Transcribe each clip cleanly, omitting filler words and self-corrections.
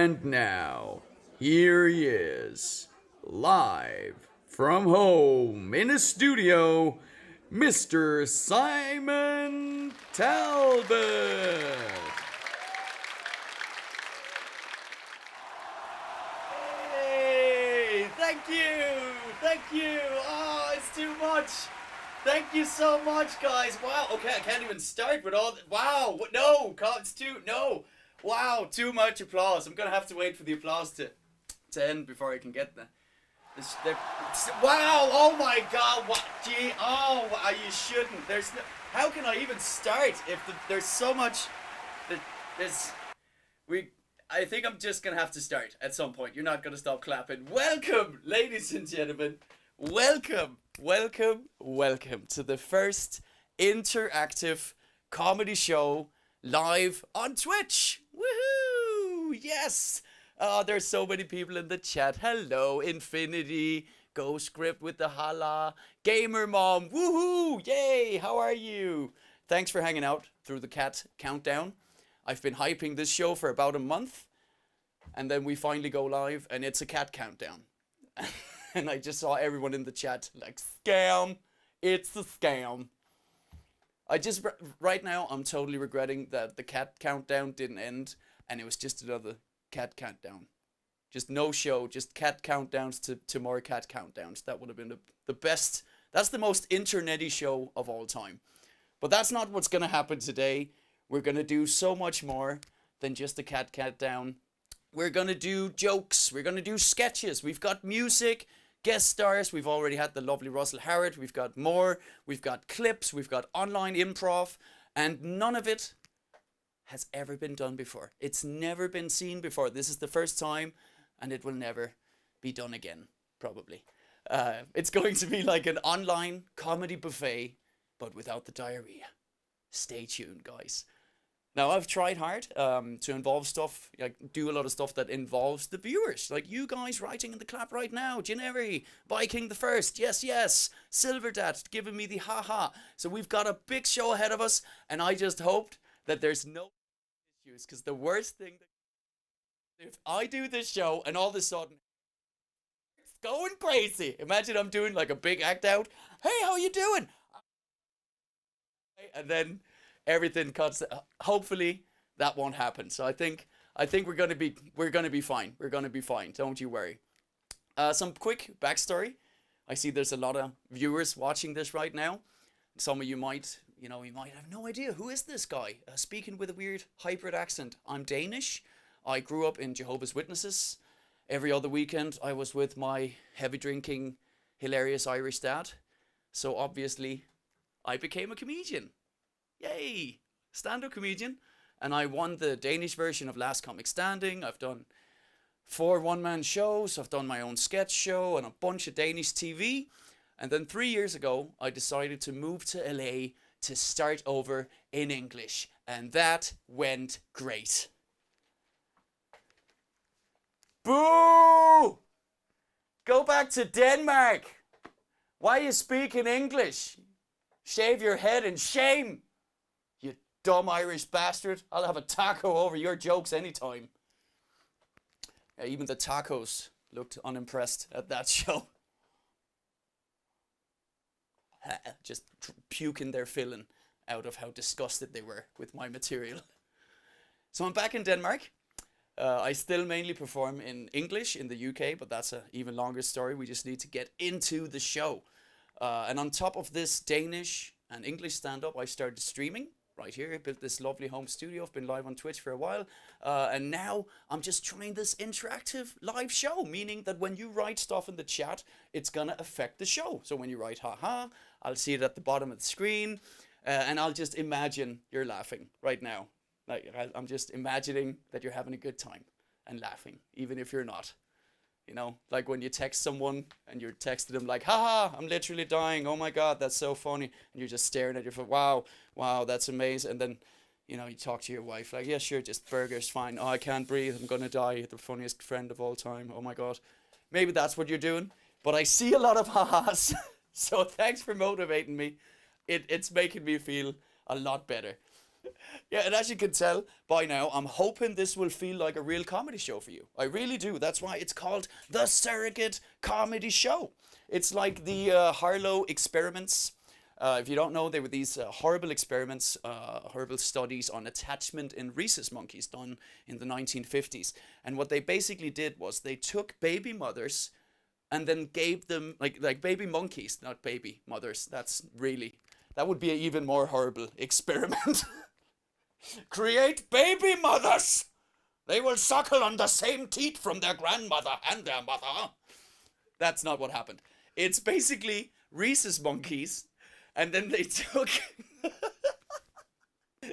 And now, here he is, live from home in a studio, Mr. Simon Talbot. Hey, thank you. Oh, it's too much. Thank you so much, guys. Wow. Okay, I can't even start with all. Wow. No, it's no. Wow, too much applause. I'm gonna have to wait for the applause to end before I can get wow. Oh my God. What? Gee. Oh, you shouldn't. There's no. How can I even start if there's so much? There's. I think I'm just gonna have to start at some point. You're not gonna stop clapping. Welcome, ladies and gentlemen. Welcome to the first interactive comedy show live on Twitch. Woohoo! Yes! Oh, there's so many people in the chat. Hello, Infinity, Ghost Grip with the Hala, Gamer Mom, woohoo! Yay! How are you? Thanks for hanging out through the cat countdown. I've been hyping this show for about a month, and then we finally go live, and it's a cat countdown. And I just saw everyone in the chat like, scam, it's a scam. Right now, I'm totally regretting that the cat countdown didn't end, and it was just another cat countdown. Just no show, just cat countdowns to more cat countdowns. That would have been the best, that's the most internety show of all time. But that's not what's going to happen today. We're going to do so much more than just a cat countdown. We're going to do jokes. We're going to do sketches. We've got music, guest stars. We've already had the lovely Russell Harrod. We've got more. We've got clips. We've got online improv. And none of it has ever been done before. It's never been seen before. This is the first time, and it will never be done again, probably. It's going to be like an online comedy buffet, but without the diarrhea. Stay tuned, guys. Now, I've tried hard to involve stuff, like do a lot of stuff that involves the viewers. Like you guys writing in the clap right now. Jineri, Viking the First, yes. Silverdat giving me the haha. So we've got a big show ahead of us, and I just hoped that there's no issues. Because the worst thing, if I do this show and all of a sudden it's going crazy. Imagine I'm doing like a big act out. Hey, how you doing? And then everything cuts. Hopefully that won't happen. So I think we're gonna be fine. We're gonna be fine. Don't you worry. Some quick backstory. I see there's a lot of viewers watching this right now. Some of you might have no idea who is this guy speaking with a weird hybrid accent. I'm Danish. I grew up in Jehovah's Witnesses. Every other weekend I was with my heavy drinking, hilarious Irish dad. So obviously I became a comedian. Yay! Stand-up comedian. And I won the Danish version of Last Comic Standing. I've done 4 one-man shows. I've done my own sketch show and a bunch of Danish TV. And then 3 years ago, I decided to move to LA to start over in English. And that went great. Boo! Go back to Denmark! Why are you speaking English? Shave your head in shame! You dumb Irish bastard. I'll have a taco over your jokes anytime. Even the tacos looked unimpressed at that show. Just puking their filling out of how disgusted they were with my material. So I'm back in Denmark. I still mainly perform in English in the UK, but that's an even longer story. We just need to get into the show. And on top of this Danish and English stand-up, I started streaming right here. I built this lovely home studio. I've been live on Twitch for a while. And now I'm just trying this interactive live show, meaning that when you write stuff in the chat, it's going to affect the show. So when you write haha, I'll see it at the bottom of the screen. And I'll just imagine you're laughing right now. Like I'm just imagining that you're having a good time and laughing, even if you're not. You know, like when you text someone and you're texting them like, haha, I'm literally dying. Oh my God, that's so funny. And you're just staring at your phone. Wow, that's amazing. And then, you talk to your wife like, yeah, sure, just burgers, fine. Oh, I can't breathe. I'm going to die. The funniest friend of all time. Oh my God. Maybe that's what you're doing. But I see a lot of ha-has. So thanks for motivating me. It's making me feel a lot better. Yeah, and as you can tell by now, I'm hoping this will feel like a real comedy show for you. I really do. That's why it's called the Surrogate Comedy Show. It's like the Harlow experiments. If you don't know, they were these horrible experiments, horrible studies on attachment in rhesus monkeys done in the 1950s. And what they basically did was they took baby mothers and then gave them like baby monkeys, not baby mothers. That would be an even more horrible experiment. Create baby mothers. They will suckle on the same teat from their grandmother and their mother. That's not what happened. It's basically rhesus monkeys, and then they took.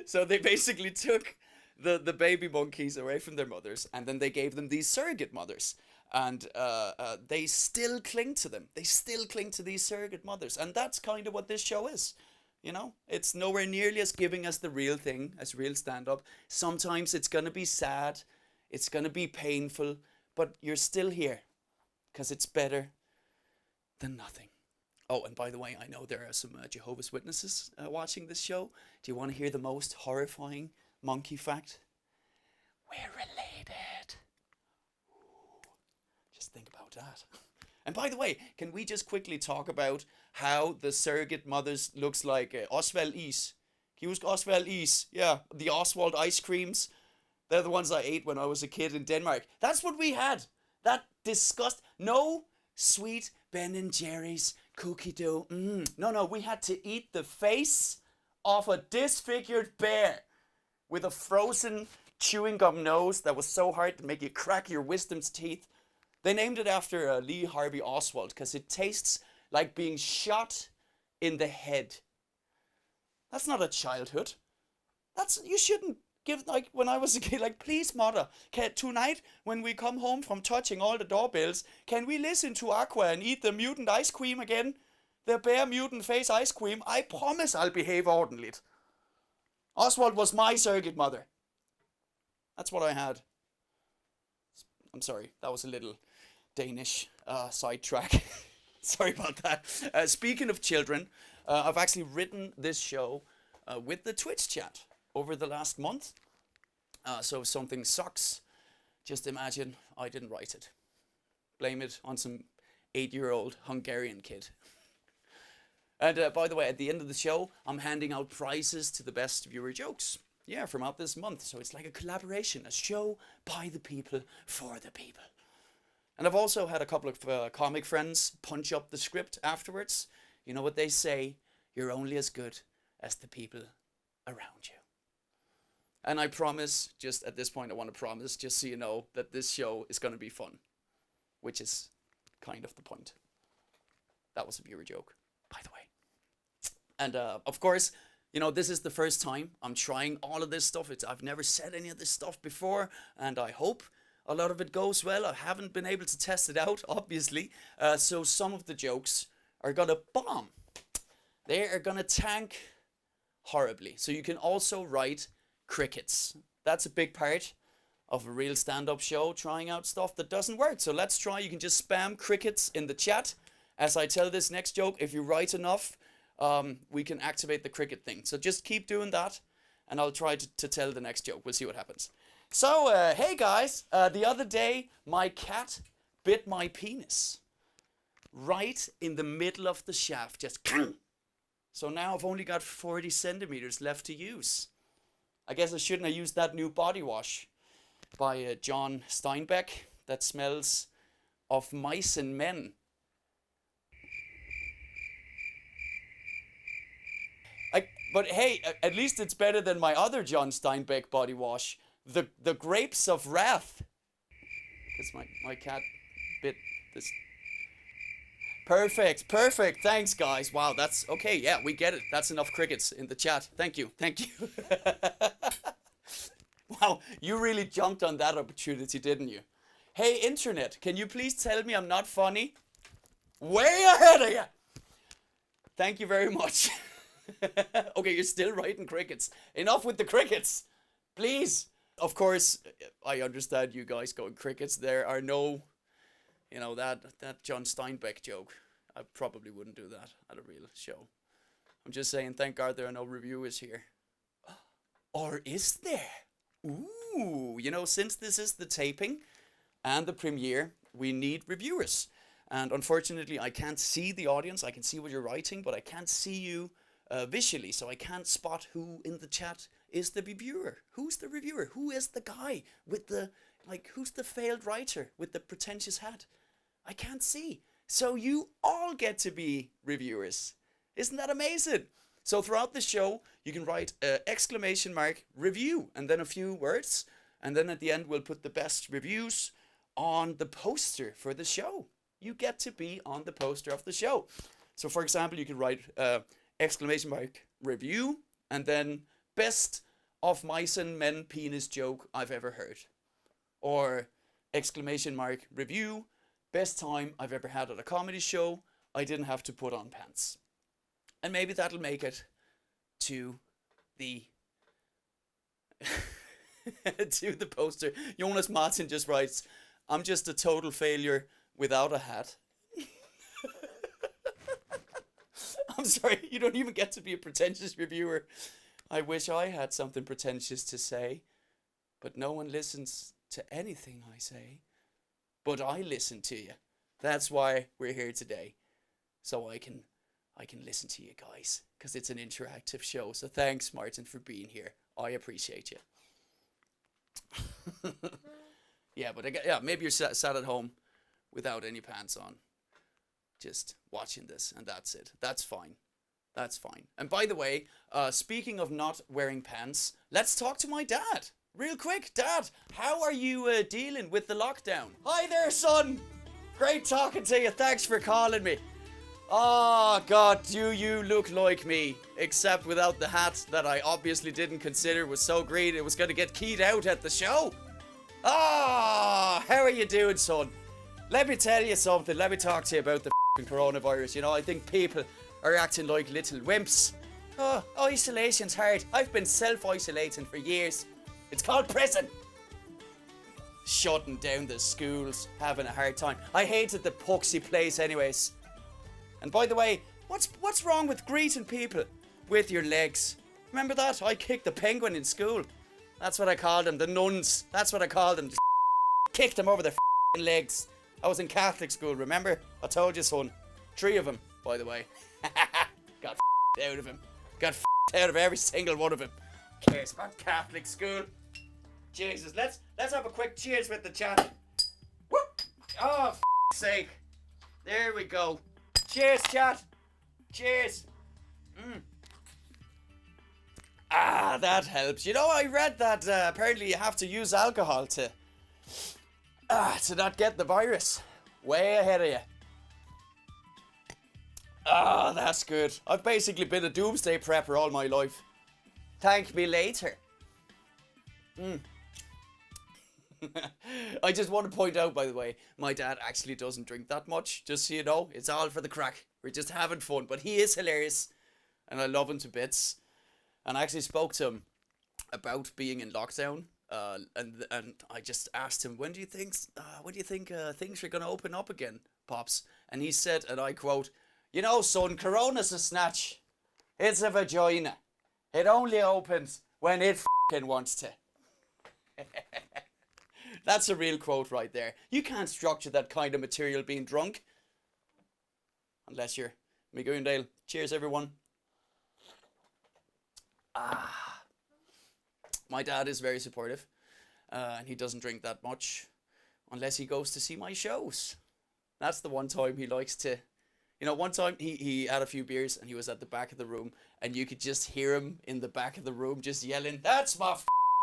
So they basically took the baby monkeys away from their mothers, and then they gave them these surrogate mothers. And they still cling to them. They still cling to these surrogate mothers. And that's kind of what this show is. You know, it's nowhere nearly as giving as the real thing, as real stand-up. Sometimes it's going to be sad. It's going to be painful. But you're still here. Because it's better than nothing. Oh, and by the way, I know there are some Jehovah's Witnesses watching this show. Do you want to hear the most horrifying monkey fact? We're related. Just think about that. And by the way, can we just quickly talk about how the surrogate mothers looks like Oswald Is? Husk Oswald Is. Yeah, the Oswald ice creams. They're the ones I ate when I was a kid in Denmark. That's what we had. That disgust. No sweet Ben and Jerry's cookie dough. No, we had to eat the face of a disfigured bear with a frozen chewing gum nose that was so hard to make you crack your wisdom's teeth. They named it after Lee Harvey Oswald because it tastes like being shot in the head. That's not a childhood. You shouldn't give, like, when I was a kid, like, please, mother, tonight when we come home from touching all the doorbells, can we listen to Aqua and eat the mutant ice cream again? The bear mutant face ice cream. I promise I'll behave ordentligt. Oswald was my surrogate mother. That's what I had. I'm sorry, that was a little Danish sidetrack. Sorry about that. Speaking of children, I've actually written this show with the Twitch chat over the last month. So if something sucks, just imagine I didn't write it. Blame it on some 8-year-old Hungarian kid. And by the way, at the end of the show, I'm handing out prizes to the best viewer jokes. Yeah, from out this month. So it's like a collaboration, a show by the people, for the people. And I've also had a couple of comic friends punch up the script afterwards. You know what they say? You're only as good as the people around you. And I promise, just at this point I want to promise, just so you know, that this show is going to be fun. Which is kind of the point. That was a viewer joke, by the way. And of course, you know, this is the first time I'm trying all of this stuff. I've never said any of this stuff before, and I hope a lot of it goes well. I haven't been able to test it out, obviously. So some of the jokes are going to bomb. They are going to tank horribly. So you can also write crickets. That's a big part of a real stand-up show, trying out stuff that doesn't work. So let's try. You can just spam crickets in the chat as I tell this next joke. If you write enough, we can activate the cricket thing. So just keep doing that, and I'll try to tell the next joke. We'll see what happens. So, hey guys, the other day, my cat bit my penis. Right in the middle of the shaft, just So now I've only got 40 centimeters left to use. I guess I shouldn't have used that new body wash by John Steinbeck that smells of mice and men. But hey, at least it's better than my other John Steinbeck body wash, the Grapes of Wrath. Because my cat bit this. Perfect. Thanks, guys. Wow, that's okay. Yeah, we get it. That's enough crickets in the chat. Thank you. Wow, you really jumped on that opportunity, didn't you? Hey, internet, can you please tell me I'm not funny? Way ahead of you. Thank you very much. Okay, you're still writing crickets. Enough with the crickets, please. Of course, I understand you guys going crickets. There are no, you know, that John Steinbeck joke. I probably wouldn't do that at a real show. I'm just saying, thank God there are no reviewers here. Or is there? Ooh, you know, since this is the taping and the premiere, we need reviewers. And unfortunately, I can't see the audience. I can see what you're writing, but I can't see you visually. So I can't spot who in the chat is the reviewer. Who's the reviewer? Who is the guy with the, like, who's the failed writer with the pretentious hat? I can't see. So you all get to be reviewers. Isn't that amazing? So throughout the show, you can write exclamation mark review and then a few words. And then at the end, we'll put the best reviews on the poster for the show. You get to be on the poster of the show. So for example, you can write exclamation mark review and then best of mice and men penis joke I've ever heard. Or exclamation mark review, best time I've ever had at a comedy show. I didn't have to put on pants. And maybe that'll make it to the to the poster. Jonas Martin just writes, I'm just a total failure without a hat. I'm sorry, you don't even get to be a pretentious reviewer. I wish I had something pretentious to say, but no one listens to anything I say. But I listen to you. That's why we're here today. So I can listen to you guys, because it's an interactive show. So thanks, Martin, for being here. I appreciate you. Yeah, but maybe you're sat at home without any pants on, just watching this, and that's it. That's fine. That's fine. And by the way, speaking of not wearing pants, let's talk to my dad. Real quick, Dad, how are you dealing with the lockdown? Hi there, son. Great talking to you. Thanks for calling me. Oh, God, do you look like me? Except without the hat that I obviously didn't consider was so great it was going to get keyed out at the show. Ah, how are you doing, son? Let me tell you something. Let me talk to you about the coronavirus. You know, I think people are acting like little wimps. Oh, isolation's hard. I've been self-isolating for years. It's called prison. Shutting down the schools, having a hard time. I hated the poxy place anyways. And by the way, what's wrong with greeting people with your legs? Remember that? I kicked the penguin in school. That's what I called them, the nuns. That's what I called them. Just kicked them over their legs. I was in Catholic school, remember? I told you, son. 3 of them, by the way. Got out of him. Got out of every single one of them. Cares about Catholic school. Jesus, let's have a quick cheers with the chat. Whoop! Oh, sake. There we go. Cheers, chat. Cheers. Ah, that helps. You know, I read that apparently you have to use alcohol to not get the virus. Way ahead of you. Ah, that's good. I've basically been a doomsday prepper all my life. Thank me later. I just want to point out, by the way, my dad actually doesn't drink that much. Just so you know, it's all for the crack. We're just having fun. But he is hilarious, and I love him to bits. And I actually spoke to him about being in lockdown. And I just asked him, when do you think things are going to open up again, Pops? And he said, and I quote, you know, son, Corona's a snatch. It's a vagina. It only opens when it f***ing wants to. That's a real quote right there. You can't structure that kind of material being drunk. Unless you're McGoondale. Cheers, everyone. My dad is very supportive. And he doesn't drink that much. Unless he goes to see my shows. That's the one time he likes to... You know, one time he had a few beers and he was at the back of the room. And you could just hear him in the back of the room just yelling, "That's my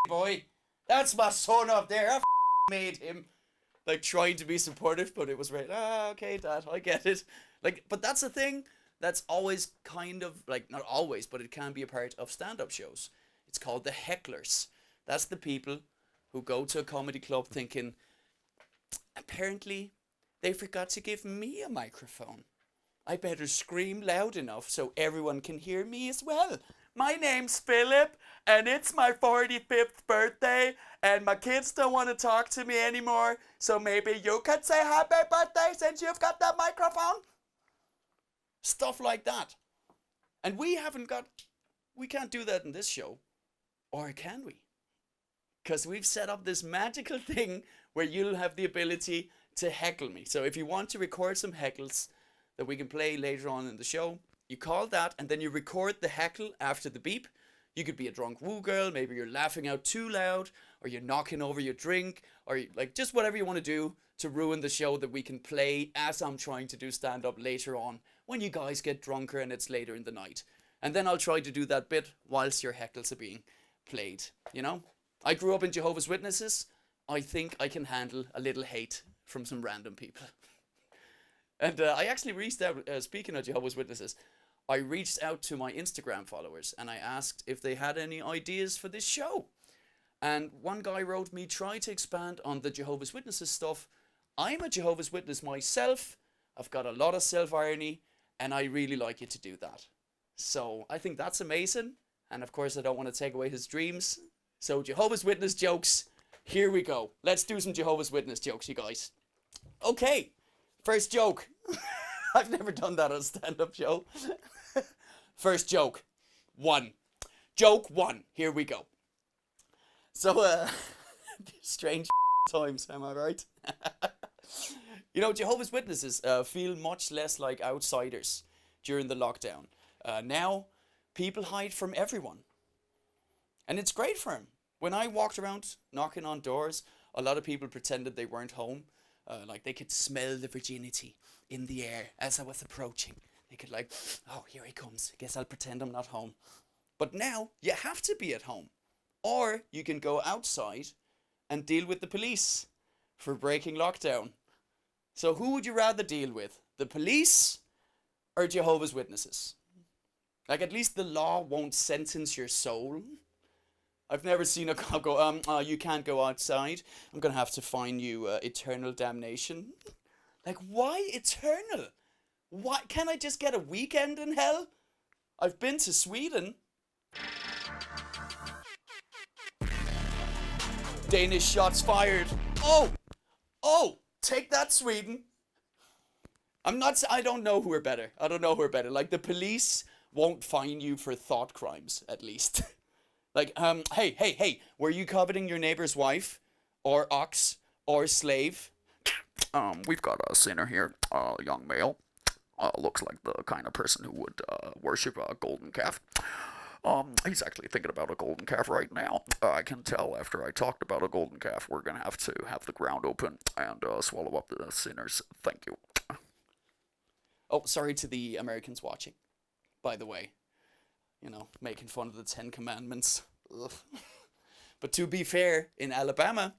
boy. That's my son up there. I made him." Like, trying to be supportive, but it was right. Okay, Dad, I get it. Like, but that's a thing that's always kind of, like, not always, but it can be a part of stand-up shows. It's called the hecklers. That's the people who go to a comedy club thinking, apparently they forgot to give me a microphone. I better scream loud enough so everyone can hear me as well. My name's Philip, and it's my 45th birthday, and my kids don't want to talk to me anymore, so maybe you could say happy birthday since you've got that microphone? Stuff like that. And we can't do that in this show, Or can we? Because we've set up this magical thing where you'll have the ability to heckle me. So if you want to record some heckles that we can play later on in the show, you call that and then you record the heckle after the beep. You could be a drunk woo girl, maybe you're laughing out too loud, or you're knocking over your drink, or like just whatever you want to do to ruin the show that we can play as I'm trying to do stand up later on when you guys get drunker and it's later in the night. And then I'll try to do that bit whilst your heckles are being played, you know? I grew up in Jehovah's Witnesses. I think I can handle a little hate from some random people. And I actually reached out, speaking of Jehovah's Witnesses, I reached out to my Instagram followers and I asked if they had any ideas for this show. And one guy wrote me, try to expand on the Jehovah's Witnesses stuff. I'm a Jehovah's Witness myself. I've got a lot of self-irony and I really like you to do that. So I think that's amazing. And of course I don't want to take away his dreams. So Jehovah's Witness jokes, here we go. Let's do some Jehovah's Witness jokes, you guys. Okay, first joke. I've never done that on a stand-up show. First joke. Joke one. Here we go. So, strange times, am I right? You know, Jehovah's Witnesses feel much less like outsiders during the lockdown. Now, people hide from everyone. And it's great for him. When I walked around knocking on doors, a lot of people pretended they weren't home. Like they could smell the virginity in the air as I was approaching. They could like, oh, here he comes. I guess I'll pretend I'm not home. But now you have to be at home. Or you can go outside and deal with the police for breaking lockdown. So who would you rather deal with? The police or Jehovah's Witnesses? Like at least the law won't sentence your soul. I've never seen a cop go, you can't go outside. I'm going to have to fine you eternal damnation. Like, why eternal? Why can't I just get a weekend in hell? I've been to Sweden. Danish shots fired. Oh, take that, Sweden. I don't know who are better. Like, the police won't fine you for thought crimes, at least. Like, hey, were you coveting your neighbor's wife? Or ox? Or slave? We've got a sinner here, a young male. Looks like the kind of person who would worship a golden calf. He's actually thinking about a golden calf right now. I can tell after I talked about a golden calf, we're going to have the ground open and swallow up the sinners. Thank you. Oh, sorry to the Americans watching, by the way. You know, making fun of the 10 Commandments. Ugh. But to be fair, in Alabama,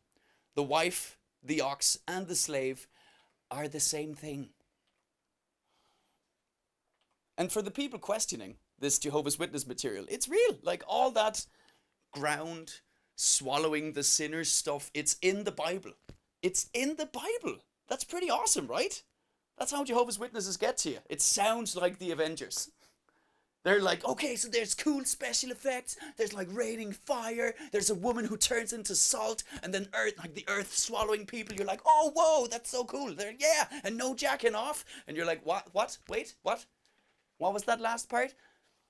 the wife, the ox, and the slave are the same thing. And for the people questioning this Jehovah's Witness material, it's real. Like all that ground swallowing the sinners stuff, it's in the Bible. It's in the Bible. That's pretty awesome, right? That's how Jehovah's Witnesses get to you. It sounds like the Avengers. They're like, okay, so there's cool special effects. There's like raining fire. There's a woman who turns into salt, and then the earth swallowing people. You're like, oh, whoa, that's so cool. Yeah, and no jacking off. And you're like, what? Wait, what? What was that last part?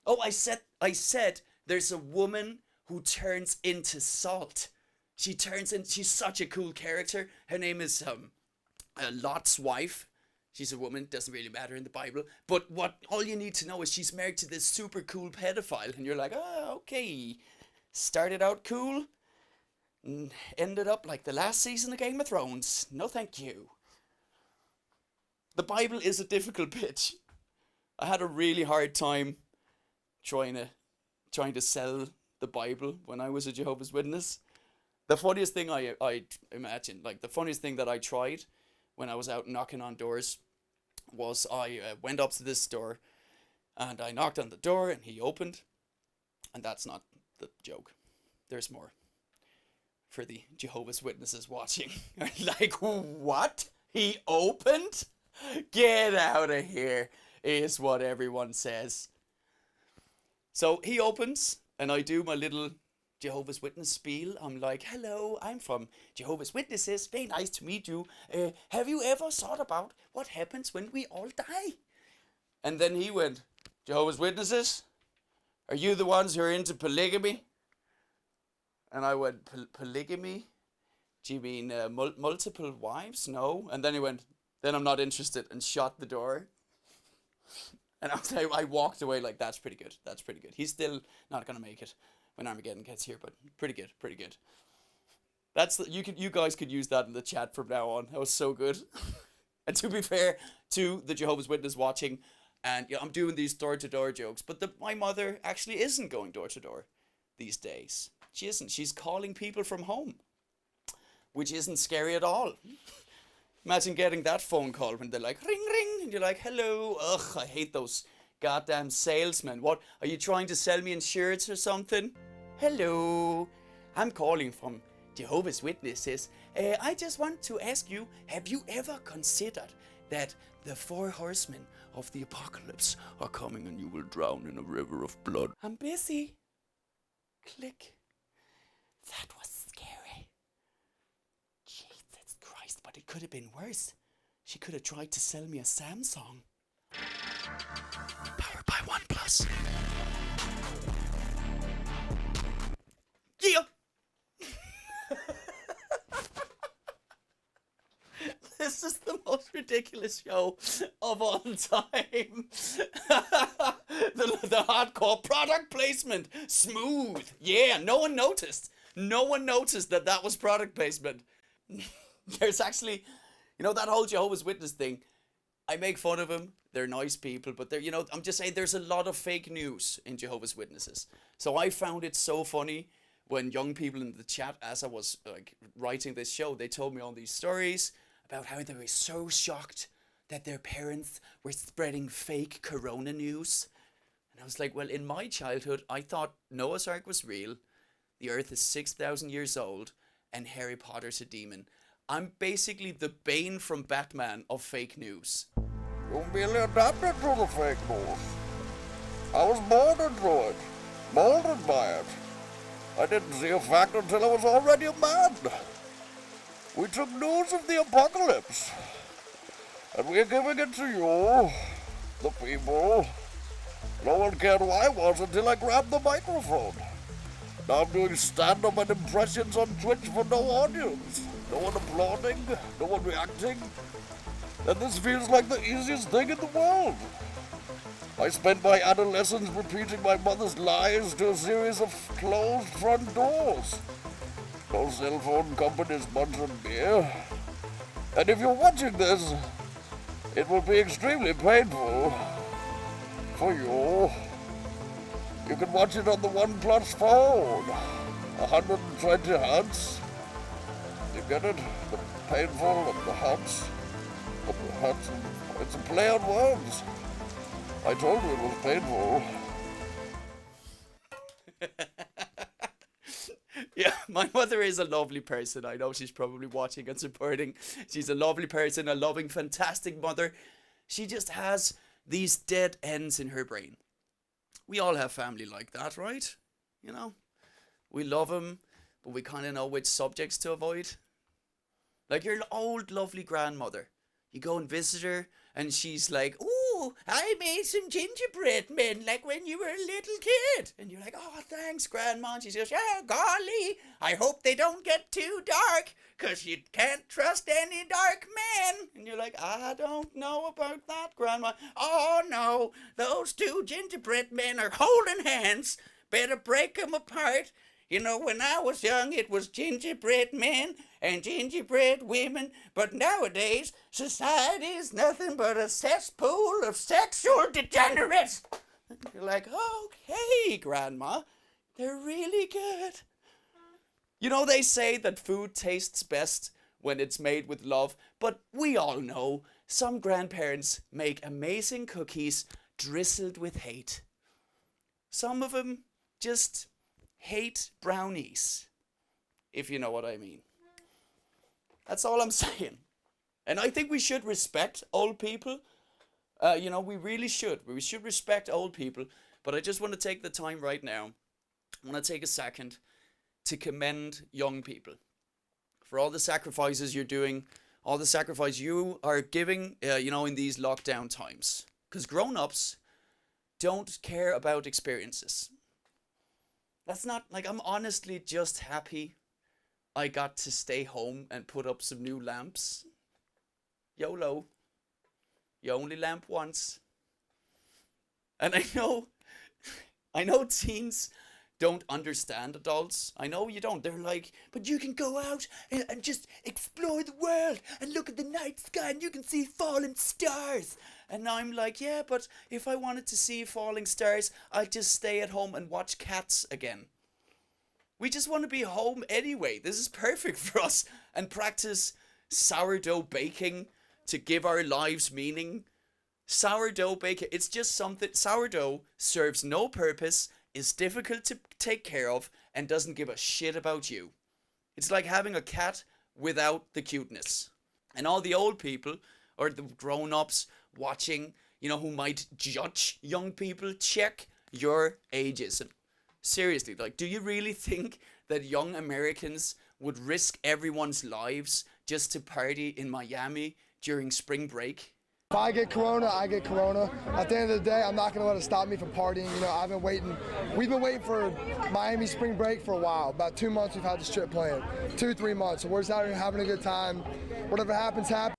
Oh, I said there's a woman who turns into salt. She's such a cool character. Her name is Lot's wife. She's a woman, doesn't really matter in the Bible. But all you need to know is she's married to this super cool pedophile. And you're like, oh, okay. Started out cool. Ended up like the last season of Game of Thrones. No thank you. The Bible is a difficult bitch. I had a really hard time trying to sell the Bible when I was a Jehovah's Witness. The funniest thing I imagine, like the funniest thing that I tried when I was out knocking on doors was I went up to this door and I knocked on the door and he opened. And that's not the joke. There's more for the Jehovah's Witnesses watching. Like, what? He opened? Get out of here, is what everyone says. So he opens and I do my little Jehovah's Witness spiel. I'm like, hello, I'm from Jehovah's Witnesses. Very nice to meet you. Have you ever thought about what happens when we all die? And then he went, Jehovah's Witnesses? Are you the ones who are into polygamy? And I went, polygamy? Do you mean multiple wives? No. And then he went, then I'm not interested, and shut the door. And I walked away like, that's pretty good. That's pretty good. He's still not going to make it when Armageddon gets here, but pretty good. Pretty good. You guys could use that in the chat from now on. That was so good. And to be fair to the Jehovah's Witness watching, and I'm doing these door-to-door jokes, but my mother actually isn't going door-to-door these days. She isn't. She's calling people from home, which isn't scary at all. Imagine getting that phone call when they're like, ring, ring, and you're like, hello. Ugh, I hate those goddamn salesmen. What, are you trying to sell me insurance or something? Hello, I'm calling from Jehovah's Witnesses. I just want to ask you, have you ever considered that the 4 horsemen of the apocalypse are coming and you will drown in a river of blood? I'm busy. Click. That was scary. Jesus Christ, but it could have been worse. She could have tried to sell me a Samsung. Powered by OnePlus. Yeah. This is the most ridiculous show of all time. the hardcore product placement. Smooth. Yeah, no one noticed. No one noticed that was product placement. There's actually, that whole Jehovah's Witness thing. I make fun of them. They're nice people, but I'm just saying there's a lot of fake news in Jehovah's Witnesses. So I found it so funny when young people in the chat, as I was writing this show, they told me all these stories about how they were so shocked that their parents were spreading fake corona news. And I was like, well, in my childhood, I thought Noah's Ark was real, the earth is 6,000 years old, and Harry Potter's a demon. I'm basically the Bane from Batman of fake news. You'll be adapted to the fake news. I was born into it, molded by it. I didn't see a fact until I was already a man. We took news of the apocalypse, and we're giving it to you, the people. No one cared who I was until I grabbed the microphone. Now I'm doing stand-up and impressions on Twitch for no audience. No one applauding, no one reacting. And this feels like the easiest thing in the world. I spent my adolescence repeating my mother's lies to a series of closed front doors. No cell phone companies sponsored beer. And if you're watching this, it will be extremely painful for you. You can watch it on the OnePlus phone. 120 hertz. You get it? The painful and the hertz. It's a play on words. I told you it was painful. Yeah, my mother is a lovely person. I know she's probably watching and supporting. She's a lovely person, a loving, fantastic mother. She just has these dead ends in her brain. We all have family like that, right? We love them, but we kind of know which subjects to avoid. Like your old, lovely grandmother. You go and visit her, and she's like, ooh, I made some gingerbread men like when you were a little kid. And you're like, oh, thanks, Grandma. And she says, yeah, golly, I hope they don't get too dark, because you can't trust any dark men. And you're like, I don't know about that, Grandma. Oh, no, those 2 gingerbread men are holding hands. Better break them apart. When I was young, it was gingerbread men and gingerbread women, but nowadays, society is nothing but a cesspool of sexual degenerates. And you're like, okay, Grandma, they're really good. They say that food tastes best when it's made with love, but we all know some grandparents make amazing cookies drizzled with hate. Some of them just hate brownies, if you know what I mean. That's all I'm saying. And I think we should respect old people. We really should. We should respect old people. But I just want to take the time right now. I want to take a second to commend young people for all the sacrifices you're doing, all the sacrifice you are giving, in these lockdown times. Because grown-ups don't care about experiences. That's not, like, I'm honestly just happy I got to stay home and put up some new lamps. YOLO. You only lamp once. And I know teens don't understand adults. I know you don't. They're like, but you can go out and just explore the world and look at the night sky and you can see falling stars. And I'm like, yeah, but if I wanted to see falling stars, I'd just stay at home and watch Cats again. We just want to be home anyway. This is perfect for us. And practice sourdough baking to give our lives meaning. Sourdough baking, it's just something. Sourdough serves no purpose, is difficult to take care of, and doesn't give a shit about you. It's like having a cat without the cuteness. And all the old people, or the grown-ups watching, who might judge young people, check your ageism. Seriously, like, do you really think that young Americans would risk everyone's lives just to party in Miami during spring break? If I get corona, I get corona. At the end of the day, I'm not going to let it stop me from partying. We've been waiting for Miami spring break for a while. About 2 months we've had this trip planned. 2-3 months. So we're just out here having a good time. Whatever happens, happens.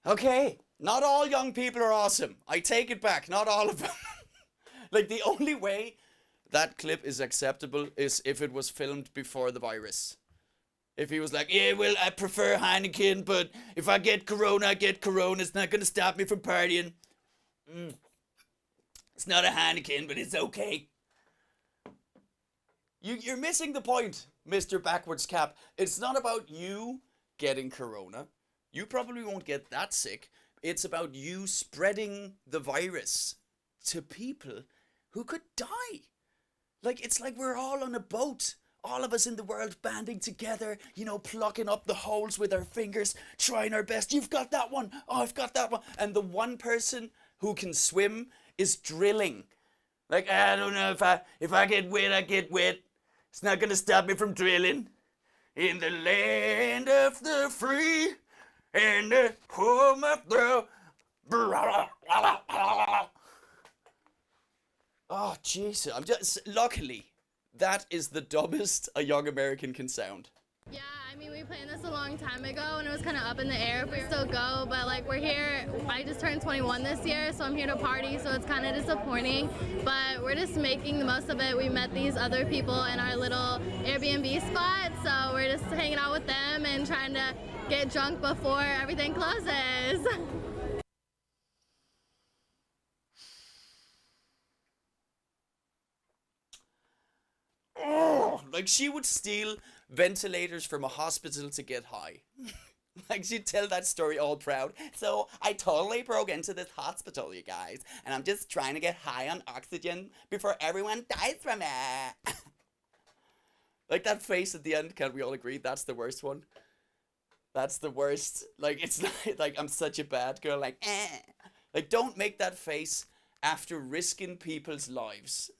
Okay, not all young people are awesome. I take it back, not all of them. Like, the only way that clip is acceptable is if it was filmed before the virus. If he was like, yeah, well, I prefer Heineken, but if I get corona, I get corona. It's not going to stop me from partying. It's not a Heineken, but it's okay. You're missing the point, Mr. Backwards Cap. It's not about you getting corona. You probably won't get that sick. It's about you spreading the virus to people who could die. Like, it's like we're all on a boat. All of us in the world banding together, plucking up the holes with our fingers, trying our best. You've got that one. Oh, I've got that one. And the one person who can swim is drilling. Like, I don't know, if I get wet, I get wet. It's not going to stop me from drilling. In the land of the free and the home of the... Oh, Jesus. Luckily, that is the dumbest a young American can sound. Yeah, I mean, we planned this a long time ago, and it was kind of up in the air if we still go, but, like, we're here. I just turned 21 this year, so I'm here to party, so it's kind of disappointing, but we're just making the most of it. We met these other people in our little Airbnb spot, so we're just hanging out with them and trying to get drunk before everything closes. Oh, like, she would steal ventilators from a hospital to get high. Like, she'd tell that story all proud. So, I totally broke into this hospital, you guys, and I'm just trying to get high on oxygen before everyone dies from it. Like, that face at the end, can't we all agree? That's the worst one. That's the worst. Like, it's like I'm such a bad girl, like, eh. Like, don't make that face after risking people's lives.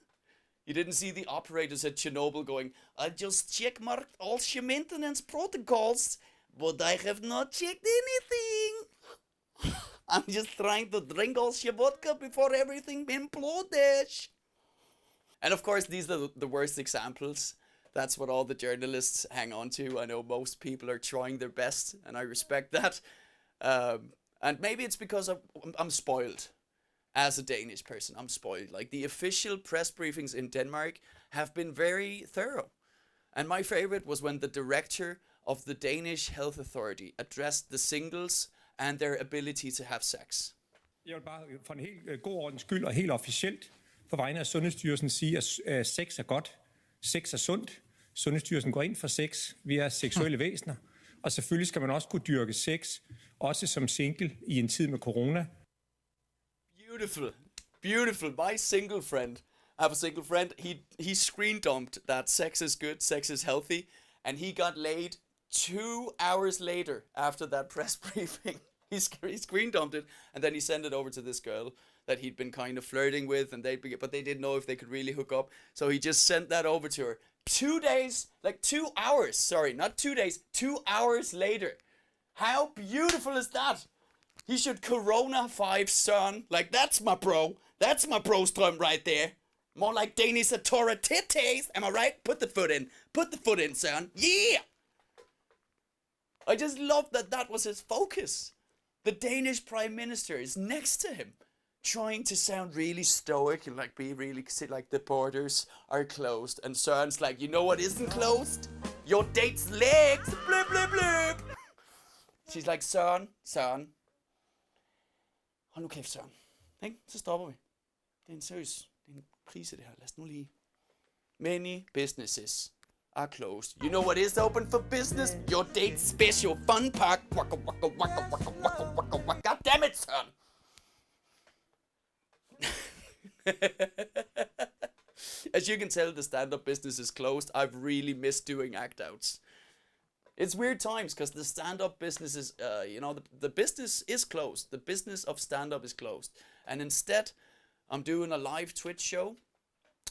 You didn't see the operators at Chernobyl going, I just checked all your maintenance protocols, but I have not checked anything. I'm just trying to drink all your vodka before everything implodes. And of course, these are the worst examples. That's what all the journalists hang on to. I know most people are trying their best, and I respect that. And maybe it's because I'm spoiled. As a Danish person, I'm spoiled. Like, the official press briefings in Denmark have been very thorough. And my favorite was when the director of the Danish Health Authority addressed the singles and their ability to have sex. Jeg vil bare for en helt god ordens skyld og helt officielt på vegne af Sundhedsstyrelsen sige, at sex er godt. Sex er sundt. Sundhedsstyrelsen går ind for sex. Vi er seksuelle væsener. Og selvfølgelig skal man også kunne dyrke sex, også som single i en tid med corona. Beautiful. Beautiful. My single friend, I have a single friend, he screen dumped that sex is good, sex is healthy, and he got laid 2 hours later after that press briefing. He screen dumped it, and then he sent it over to this girl that he'd been kind of flirting with, and but they didn't know if they could really hook up, so he just sent that over to her. 2 days, like 2 hours, sorry, not 2 days, 2 hours later. How beautiful is that? He should Corona 5, son. Like, that's my bro. That's my bro strøm right there. More like Danish authorities. Am I right? Put the foot in. Put the foot in, son. Yeah! I just love that was his focus. The Danish Prime Minister is next to him, trying to sound really stoic and like be really like the borders are closed. And Søren's like, you know what isn't closed? Your date's legs. Blip, blip, blip. She's like, Søren. Hold nu kæft, Søren. Ikke? Så stopper vi. Det er en seriøs, det er en krise det her. Lad os nu lige. Many businesses are closed. You know what is open for business? Your date special fun park. Waka, waka, waka, waka, waka, waka, waka. God damn it, Søren. As you can tell, the stand-up business is closed. I've really missed doing act-outs. It's weird times because the stand-up business is, the business is closed. The business of stand-up is closed. And instead, I'm doing a live Twitch show.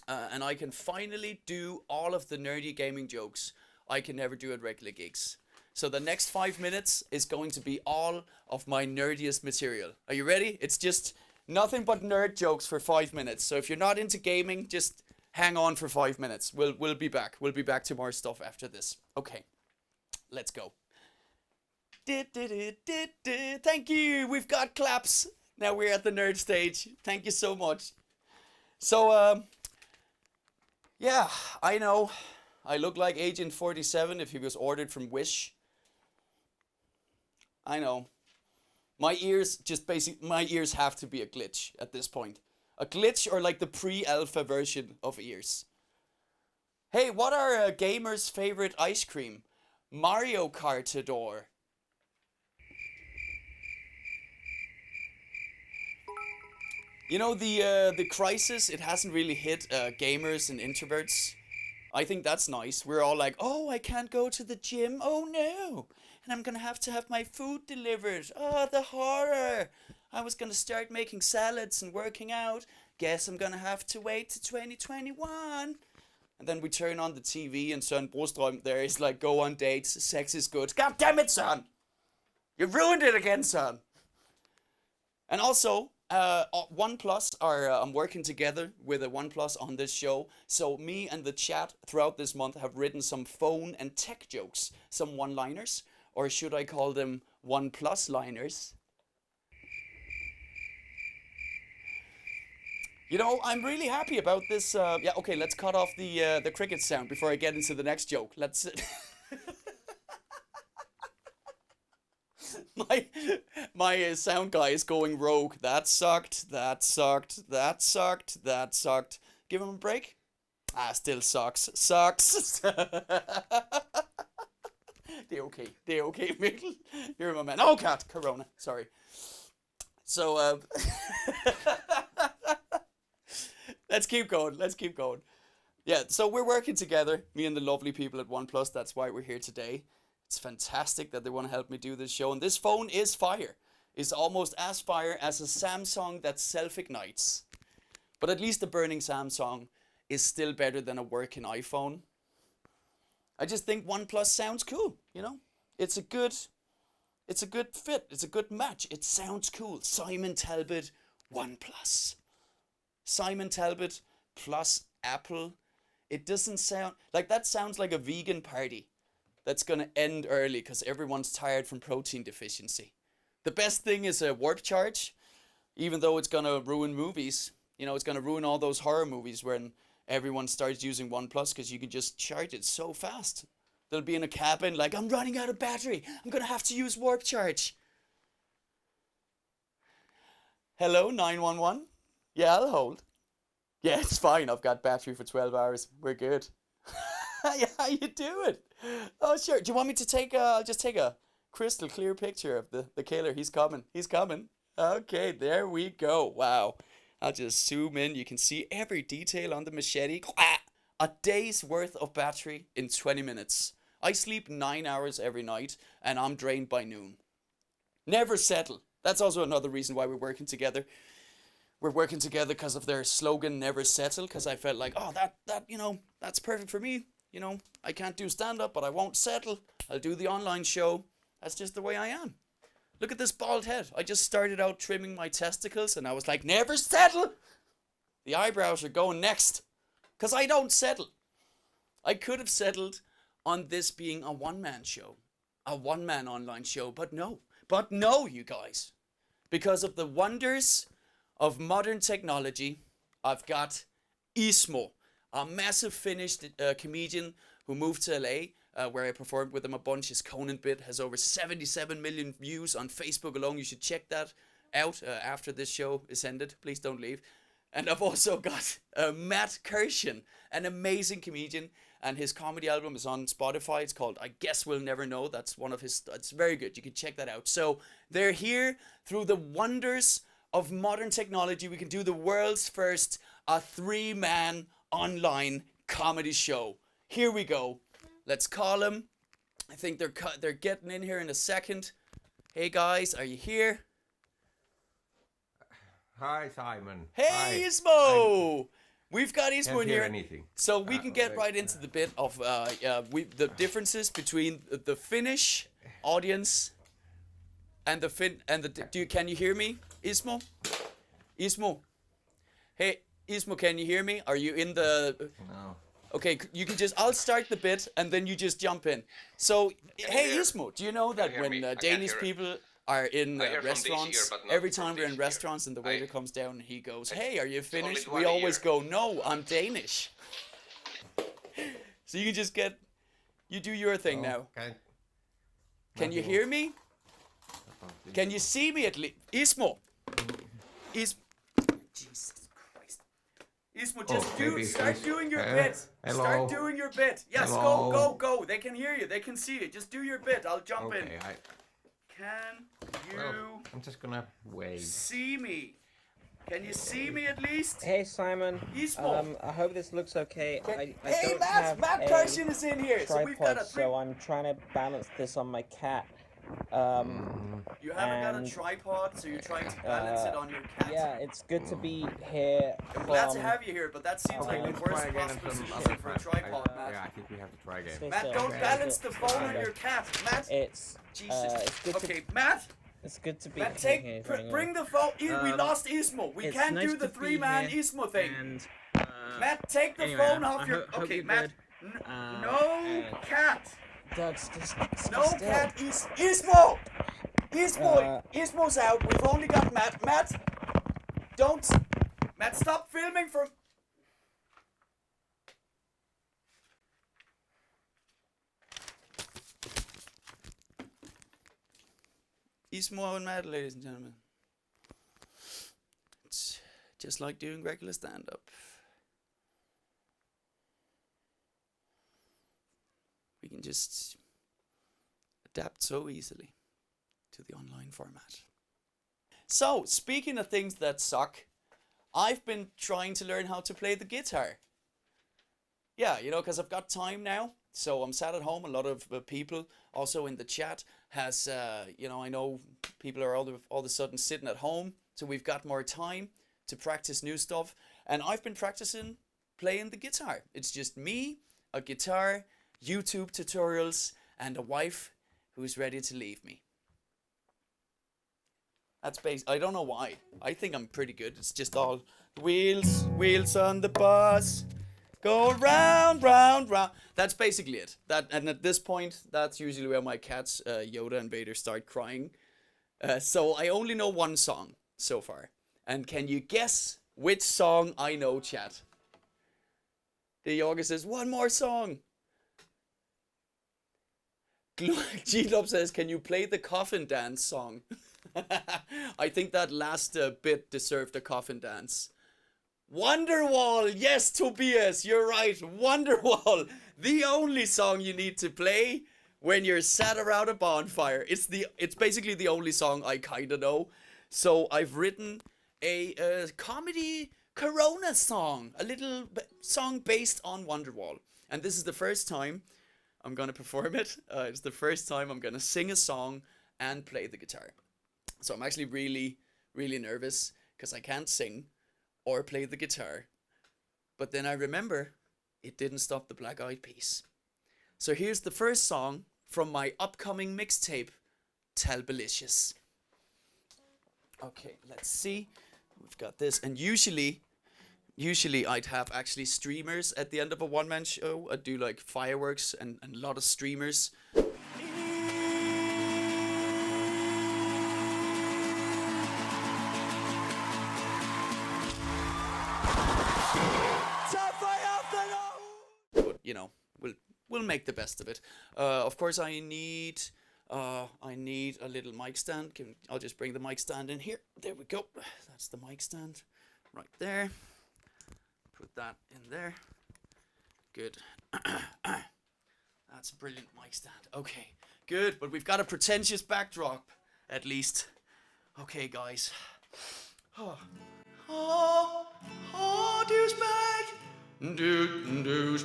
And I can finally do all of the nerdy gaming jokes I can never do at regular gigs. So the next 5 minutes is going to be all of my nerdiest material. Are you ready? It's just nothing but nerd jokes for 5 minutes. So if you're not into gaming, just hang on for 5 minutes. We'll be back. We'll be back to more stuff after this. Okay. Let's go. Thank you. We've got claps. Now we're at the nerd stage. Thank you so much. So, yeah, I know. I look like Agent 47 if he was ordered from Wish. I know. My ears have to be a glitch at this point. A glitch or like the pre-alpha version of ears. Hey, what are gamers' favorite ice cream? Mario Kartador. You know, the crisis, it hasn't really hit gamers and introverts. I think that's nice. We're all like, oh, I can't go to the gym. Oh, no. And I'm going to have my food delivered. Oh, the horror. I was going to start making salads and working out. Guess I'm going to have to wait to 2021. And then we turn on the TV and Søren Brostrøm there is like, go on dates. Sex is good. God damn it, Søren. You ruined it again, Søren. And also, OnePlus I'm working together with a OnePlus on this show. So me and the chat throughout this month have written some phone and tech jokes, some one-liners, or should I call them OnePlus liners? You know, I'm really happy about this. Yeah, okay, let's cut off the cricket sound before I get into the next joke. Let's. My sound guy is going rogue. That sucked. That sucked. That sucked. That sucked. Give him a break. Ah, still sucks. Sucks. Det er okay. Det er okay, Mikkel. You're my man. Oh God, Corona. Sorry. So, let's keep going. Let's keep going. Yeah, so we're working together, me and the lovely people at OnePlus. That's why we're here today. It's fantastic that they want to help me do this show. And this phone is fire. It's almost as fire as a Samsung that self-ignites. But at least the burning Samsung is still better than a working iPhone. I just think OnePlus sounds cool, you know? It's a good fit. It's a good match. It sounds cool. Simon Talbot, OnePlus. Simon Talbot plus Apple. It doesn't sound like that. Sounds like a vegan party that's gonna end early because everyone's tired from protein deficiency. The best thing is a warp charge, even though it's gonna ruin movies. You know, it's gonna ruin all those horror movies when everyone starts using OnePlus because you can just charge it so fast. They'll be in a cabin like, I'm running out of battery. I'm gonna have to use warp charge. Hello, 911. Yeah, I'll hold. Yeah, it's fine. I've got battery for 12 hours. We're good. Yeah, how you doing? Oh, sure. Do you want me to take I'll just take a crystal clear picture of the killer. He's coming. He's coming. Okay, there we go. Wow. I'll just zoom in. You can see every detail on the machete. A day's worth of battery in 20 minutes. I sleep 9 hours every night, and I'm drained by noon. Never settle. That's also another reason why we're working together. We're working together because of their slogan, never settle, because I felt like, oh, that you know, that's perfect for me. You know, I can't do stand-up, but I won't settle. I'll do the online show. That's just the way I am. Look at this bald head. I just started out trimming my testicles, and I was like, never settle. The eyebrows are going next. Because I don't settle. I could have settled on this being a one-man show. A one-man online show. But no. But no, you guys. Because of the wonders of modern technology, I've got Ismo, a massive Finnish comedian who moved to LA, where I performed with him a bunch. His Conan bit has over 77 million views on Facebook alone. You should check that out after this show is ended. Please don't leave. And I've also got Matt Kirshen, an amazing comedian, and his comedy album is on Spotify. It's called I Guess We'll Never Know. That's one of his, it's very good. You can check that out. So they're here through the wonders of modern technology. We can do the world's first a 3-man online comedy show. Here we go. Let's call them. I think they're getting in here in a second. Hey guys, are you here? Hi, Simon. Hey, Ismo! We've got Ismo Can't in hear here. anything. So we can get wait. right into the bit of the differences between the Finnish audience and can you hear me, Ismo? Ismo. Hey, Ismo, can you hear me? Are you in the? No. Okay, you can just. I'll start the bit and then you just jump in. So, hey, Ismo, do you know that hear when me? I can't Danish hear it. people are in I hear from this restaurants, ear, but not every from time we're in this ear. restaurants and the waiter comes down and he goes, "Hey, are you only Finnish?" one We always ear. go, "No, I'm Danish." So you can just get. You do your thing now. Okay. Can you hear me? Can you see me at least? Ismo. Jesus Christ. Ismo, just maybe start please. doing your Hello? bit. Hello? Start doing your bit. Yes, Hello? go. They can hear you. They can see you. Just do your bit. I'll jump in. Okay, Can you well, I'm just gonna wave. see me? Can you see me at least? Hey Simon, Ismo. I hope this looks okay. I Hey, don't Matt have Matt a Kirshen is in here. So we've got tripod, a three. so I'm trying to balance this on my cat. You haven't got a and, tripod, so you're trying to balance it on your cat. Yeah, it's good to be here. Glad to have you here, but that seems Okay, like let's the worst try again possible and some solution other for a time. tripod, Matt. Yeah, I think we have to try again. Stay Matt, still. don't Okay. balance the phone on Okay. your cat, Matt. It's Jesus. it's good Okay, Matt. it's good to be Matt, here. bring the phone. We lost Ismo. We it's can't nice do the to be 3-man here, Ismo thing. And, Matt, take the anyway, phone off I your. hope Okay, you're Matt. good. No cat. Doug, just No still. cat. Ismo. Ismo. Uh, Ismo's out. We've only got Matt. Matt, don't. Matt, stop filming from. Ismo and Matt, ladies and gentlemen. It's just like doing regular stand-up. We can just adapt so easily to the online format. So, speaking of things that suck, I've been trying to learn how to play the guitar. Yeah, you know, because I've got time now. So I'm sat at home. A lot of people also in the chat has, you know, I know people are all of a sudden sitting at home. So we've got more time to practice new stuff. And I've been practicing playing the guitar. It's just me, a guitar, YouTube tutorials, and a wife who's ready to leave me. That's basic. I don't know why. I think I'm pretty good. It's just all wheels on the bus, go round, round, round. That's basically it. And at this point, that's usually where my cats, Yoda and Vader, start crying. So I only know one song so far. And can you guess which song I know, chat? The yoga says, one more song. G-Lop says, can you play the coffin dance song? I think that last bit deserved a coffin dance. Wonderwall! Yes, Tobias, you're right. Wonderwall! The only song you need to play when you're sat around a bonfire. It's basically the only song I kinda know. So I've written a comedy Corona song. A little song based on Wonderwall. And this is the first time I'm gonna perform it. It's the first time I'm gonna sing a song and play the guitar. So I'm actually really, really nervous because I can't sing or play the guitar. But then I remember it didn't stop the Black Eyed Peas. So here's the first song from my upcoming mixtape, Talbot. Okay, let's see. We've got this. And usually Usually I'd have actually streamers at the end of a one-man show. I'd do like fireworks and a lot of streamers. But you know, we'll make the best of it. Of course, I need a little mic stand. I'll just bring the mic stand in here. There we go. That's the mic stand, right there. Put that in there. Good. That's a brilliant mic stand. Okay, good. But we've got a pretentious backdrop, at least. Okay, guys. Oh, douchebag. Douchebag.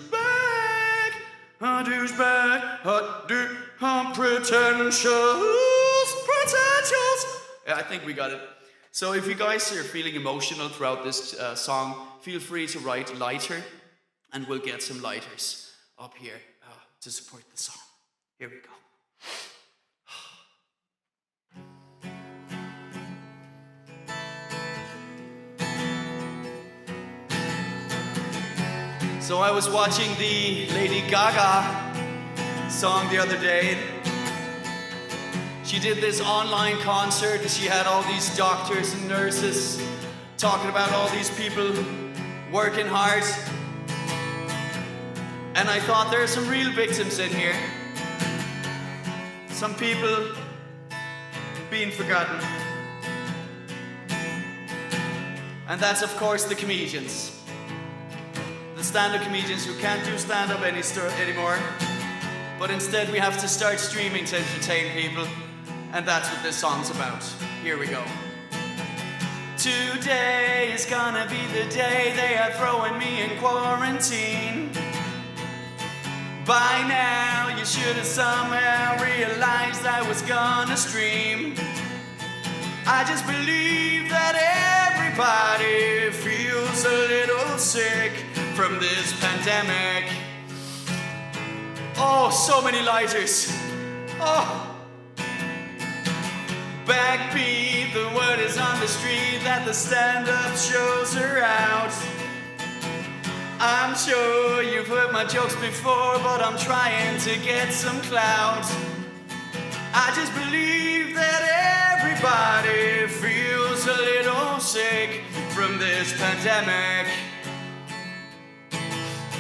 Douchebag. Pretentious. Yeah, I think we got it. So if you guys are feeling emotional throughout this song, feel free to write lighter, and we'll get some lighters up here to support the song. Here we go. So I was watching the Lady Gaga song the other day. She did this online concert and she had all these doctors and nurses talking about all these people working hard. And I thought there are some real victims in here. Some people being forgotten. And that's of course the comedians. The stand-up comedians who can't do stand-up anymore. But instead we have to start streaming to entertain people. And that's what this song's about. Here we go. Today is gonna be the day they are throwing me in quarantine. By now you should have somehow realized I was gonna stream. I just believe that everybody feels a little sick from this pandemic. Oh, so many lighters. Oh. Backbeat, the word is on the street that the stand-up shows are out. I'm sure you've heard my jokes before, but I'm trying to get some clout. I just believe that everybody feels a little sick from this pandemic.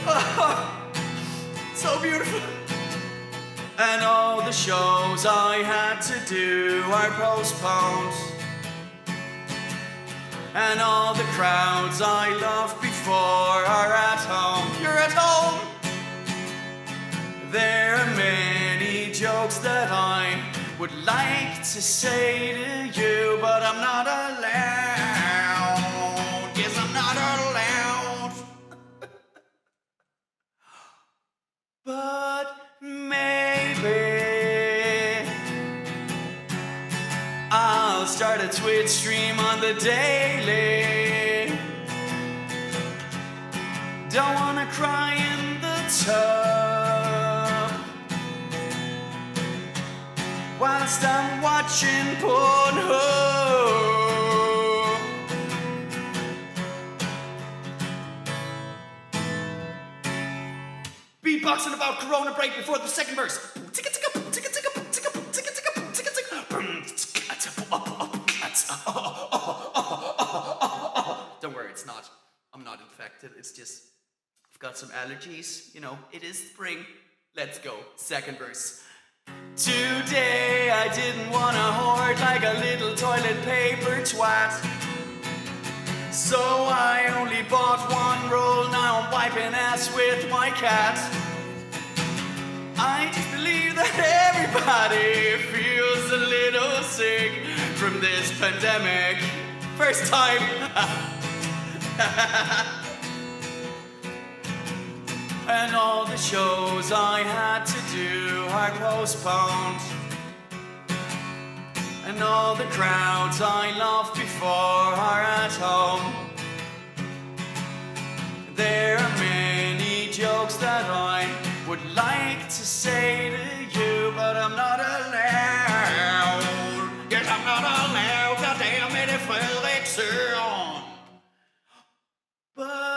Oh, so beautiful. And all the shows I had to do are postponed. And all the crowds I loved before are at home. You're at home. There are many jokes that I would like to say to you, but I'm not allowed. Yes, I'm not allowed. But maybe I'll start a Twitch stream on the daily. Don't wanna cry in the tub whilst I'm watching Pornhub. Beatboxing about Corona break before the second verse. Don't worry, it's not. I'm not infected. It's just I've got some allergies. You know, it is spring. Let's go. Second verse. Today I didn't want to hoard like a little toilet paper twat. So I only bought one roll, now I'm wiping ass with my cat. I just believe that everybody feels a little sick from this pandemic. First time. And all the shows I had to do are postponed. And all the crowds I loved before are at home. There are many jokes that I would like to say to you, but I'm not allowed. Yes, I'm not allowed. God damn it, if it's on. But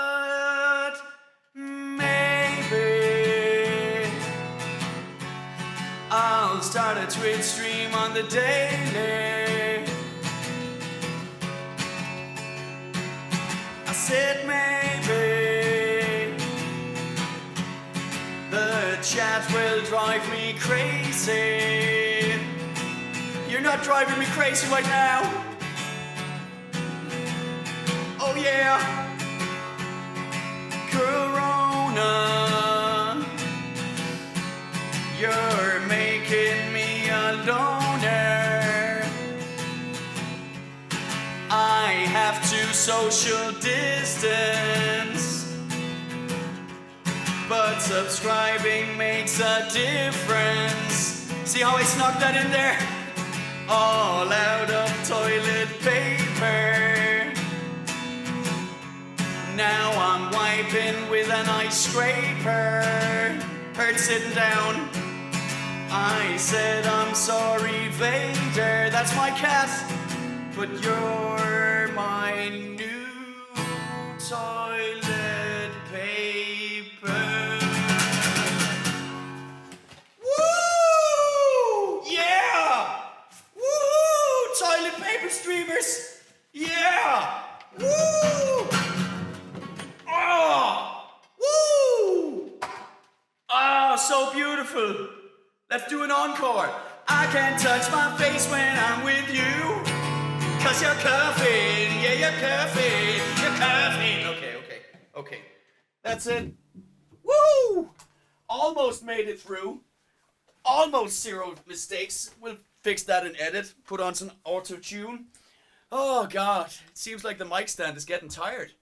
a Twitch stream on the daily. I said maybe the chat will drive me crazy. You're not driving me crazy right now. Oh yeah. Corona, you're making me a loner. I have to social distance, but subscribing makes a difference. See how I snuck that in there? All out of toilet paper. Now I'm wiping with an ice scraper. Hurt sitting down. I said I'm sorry, Vader. That's my cat. But you're my new toilet paper. Woo! Yeah! Woo! Toilet paper streamers! Yeah! Woo! Oh! Woo! Oh, so beautiful. Let's do an encore. I can't touch my face when I'm with you. Cause you're coughing. Yeah, you're coughing. You're coughing. Okay. That's it. Woo! Almost made it through. Almost 0 mistakes. We'll fix that in edit. Put on some auto-tune. Oh, God. It seems like the mic stand is getting tired.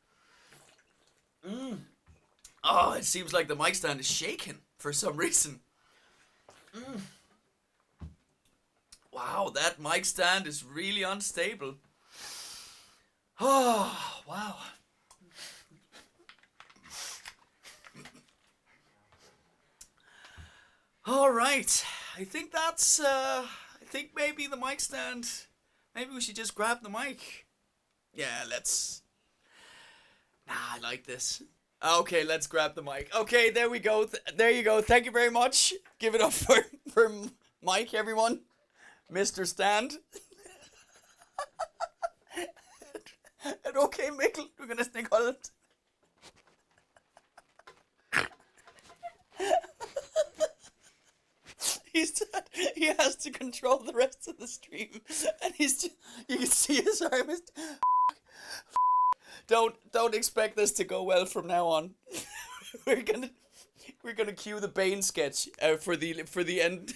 Oh, it seems like the mic stand is shaking for some reason. Wow, that mic stand is really unstable. Oh, wow. All right. I think that's, I think maybe the mic stand, maybe we should just grab the mic. Yeah, let's. Nah, I like this. Okay, let's grab the mic. Okay, there we go. There you go. Thank you very much. Give it up for Mike, everyone. Mr. Stand. And okay, Mikkel, we're gonna sneak Holland. He has to control the rest of the stream, and you can see his arm is. Don't expect this to go well from now on. We're gonna cue the Bane sketch for the end.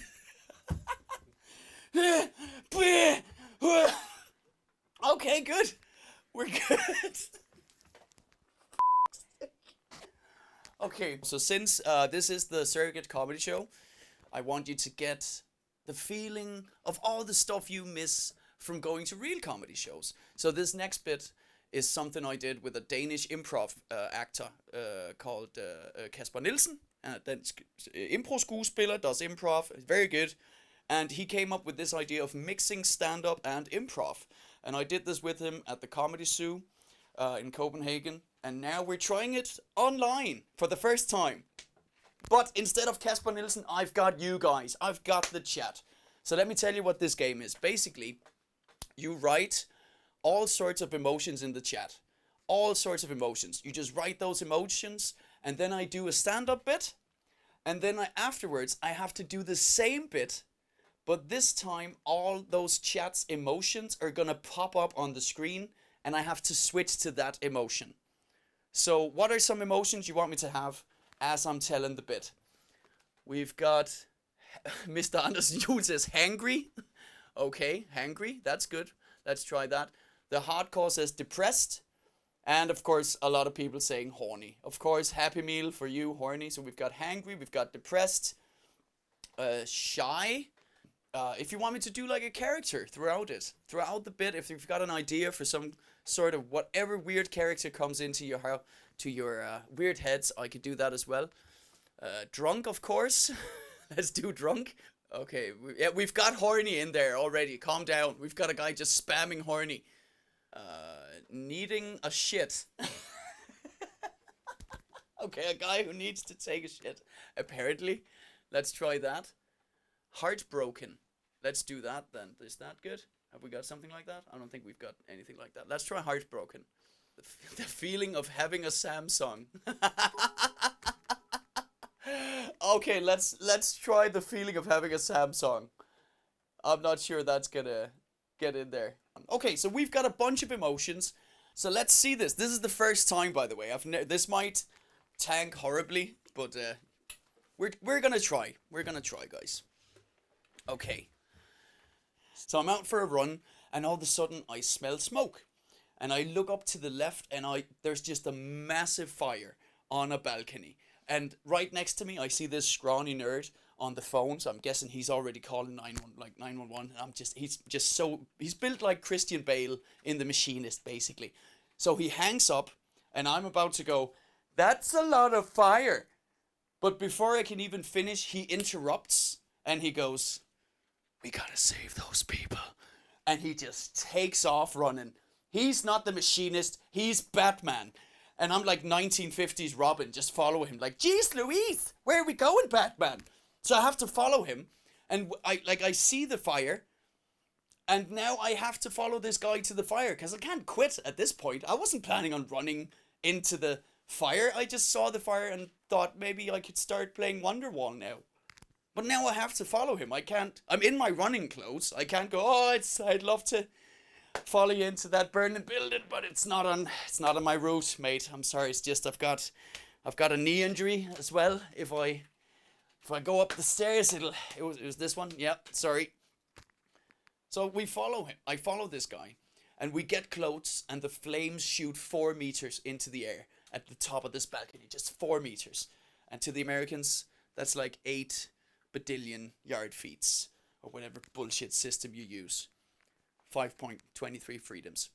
Okay, good. We're good. Okay, so since this is the Surrogate comedy show, I want you to get the feeling of all the stuff you miss from going to real comedy shows. So this next bit is something I did with a Danish improv actor called Kasper Nielsen. Dansk impro-skuespiller, does improv, very good. And he came up with this idea of mixing stand-up and improv. And I did this with him at the Comedy Zoo in Copenhagen. And now we're trying it online for the first time. But instead of Kasper Nielsen, I've got you guys. I've got the chat. So let me tell you what this game is. Basically, you write all sorts of emotions in the chat. All sorts of emotions. You just write those emotions, and then I do a stand-up bit. And then afterwards, I have to do the same bit. But this time, all those chat's emotions are gonna pop up on the screen, and I have to switch to that emotion. So what are some emotions you want me to have as I'm telling the bit? We've got Mr. Andersen Juhl says hangry. Okay, hangry, that's good. Let's try that. The hardcore says depressed. And of course, a lot of people saying horny. Of course, Happy Meal for you, horny. So we've got hangry, we've got depressed, shy. If you want me to do like a character throughout the bit, if you've got an idea for some sort of whatever weird character comes into your weird heads, I could do that as well. Drunk, of course. Let's do drunk. Okay, we've got horny in there already. Calm down. We've got a guy just spamming horny. Needing a shit. Okay, a guy who needs to take a shit. Apparently. Let's try that. Heartbroken. Let's do that then. Is that good? Have we got something like that? I don't think we've got anything like that. Let's try Heartbroken. The feeling of having a Samsung. Okay, let's try the feeling of having a Samsung. I'm not sure that's gonna get in there. Okay, so we've got a bunch of emotions. So let's see this. This is the first time, by the way. This might tank horribly, but we're gonna try. We're gonna try, guys. Okay. So I'm out for a run, and all of a sudden I smell smoke, and I look up to the left, and there's just a massive fire on a balcony, and right next to me I see this scrawny nerd on the phone. So I'm guessing he's already calling 911. He's built like Christian Bale in The Machinist, basically. So he hangs up, and I'm about to go, "That's a lot of fire." But before I can even finish, he interrupts, and he goes, "We gotta save those people." And he just takes off running. He's not the Machinist, he's Batman. And I'm like 1950s Robin, just follow him. Like, "Jeez Louise, where are we going, Batman?" So I have to follow him. And I see the fire. And now I have to follow this guy to the fire, because I can't quit at this point. I wasn't planning on running into the fire. I just saw the fire and thought maybe I could start playing Wonderwall now. But now I have to follow him. I can't. I'm in my running clothes. I can't go, "Oh, I'd love to follow you into that burning building, but it's not on my route, mate. I'm sorry. It's just I've got a knee injury as well. If I go up the stairs, it was this one. Yeah, sorry." So we follow him. I follow this guy, and we get close, and the flames shoot 4 meters into the air at the top of this balcony, just 4 meters. And to the Americans, that's like 8 badillion yard feet, or whatever bullshit system you use. 5.23 freedoms.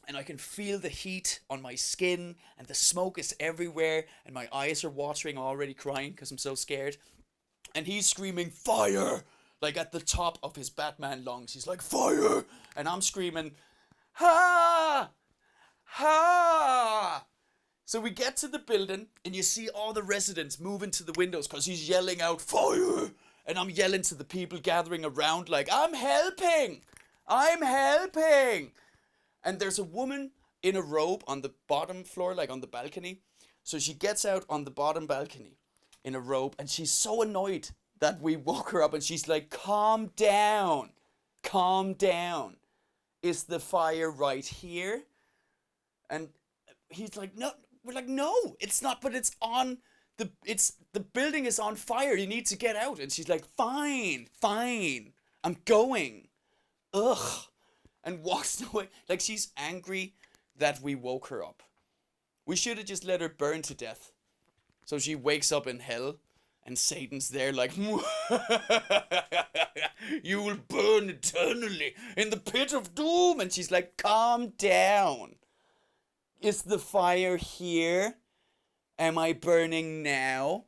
And I can feel the heat on my skin, and the smoke is everywhere, and my eyes are watering, already crying because I'm so scared. And he's screaming, "Fire!" like at the top of his Batman lungs. He's like, "Fire!" And I'm screaming, "Ha! Ha!" So we get to the building, and you see all the residents moving to the windows because he's yelling out, "Fire!" And I'm yelling to the people gathering around like, "I'm helping! I'm helping!" And there's a woman in a robe on the bottom floor, like on the balcony. So she gets out on the bottom balcony in a robe, and she's so annoyed that we woke her up, and she's like, "Calm down. Calm down. Is the fire right here?" And he's like, "No." We're like, "No, it's not, but it's on the building is on fire. You need to get out." And she's like, "Fine, I'm going." Ugh. And walks away. Like, she's angry that we woke her up. We should have just let her burn to death. So she wakes up in hell, and Satan's there like, "You will burn eternally in the pit of doom." And she's like, "Calm down. Is the fire here? Am I burning now?"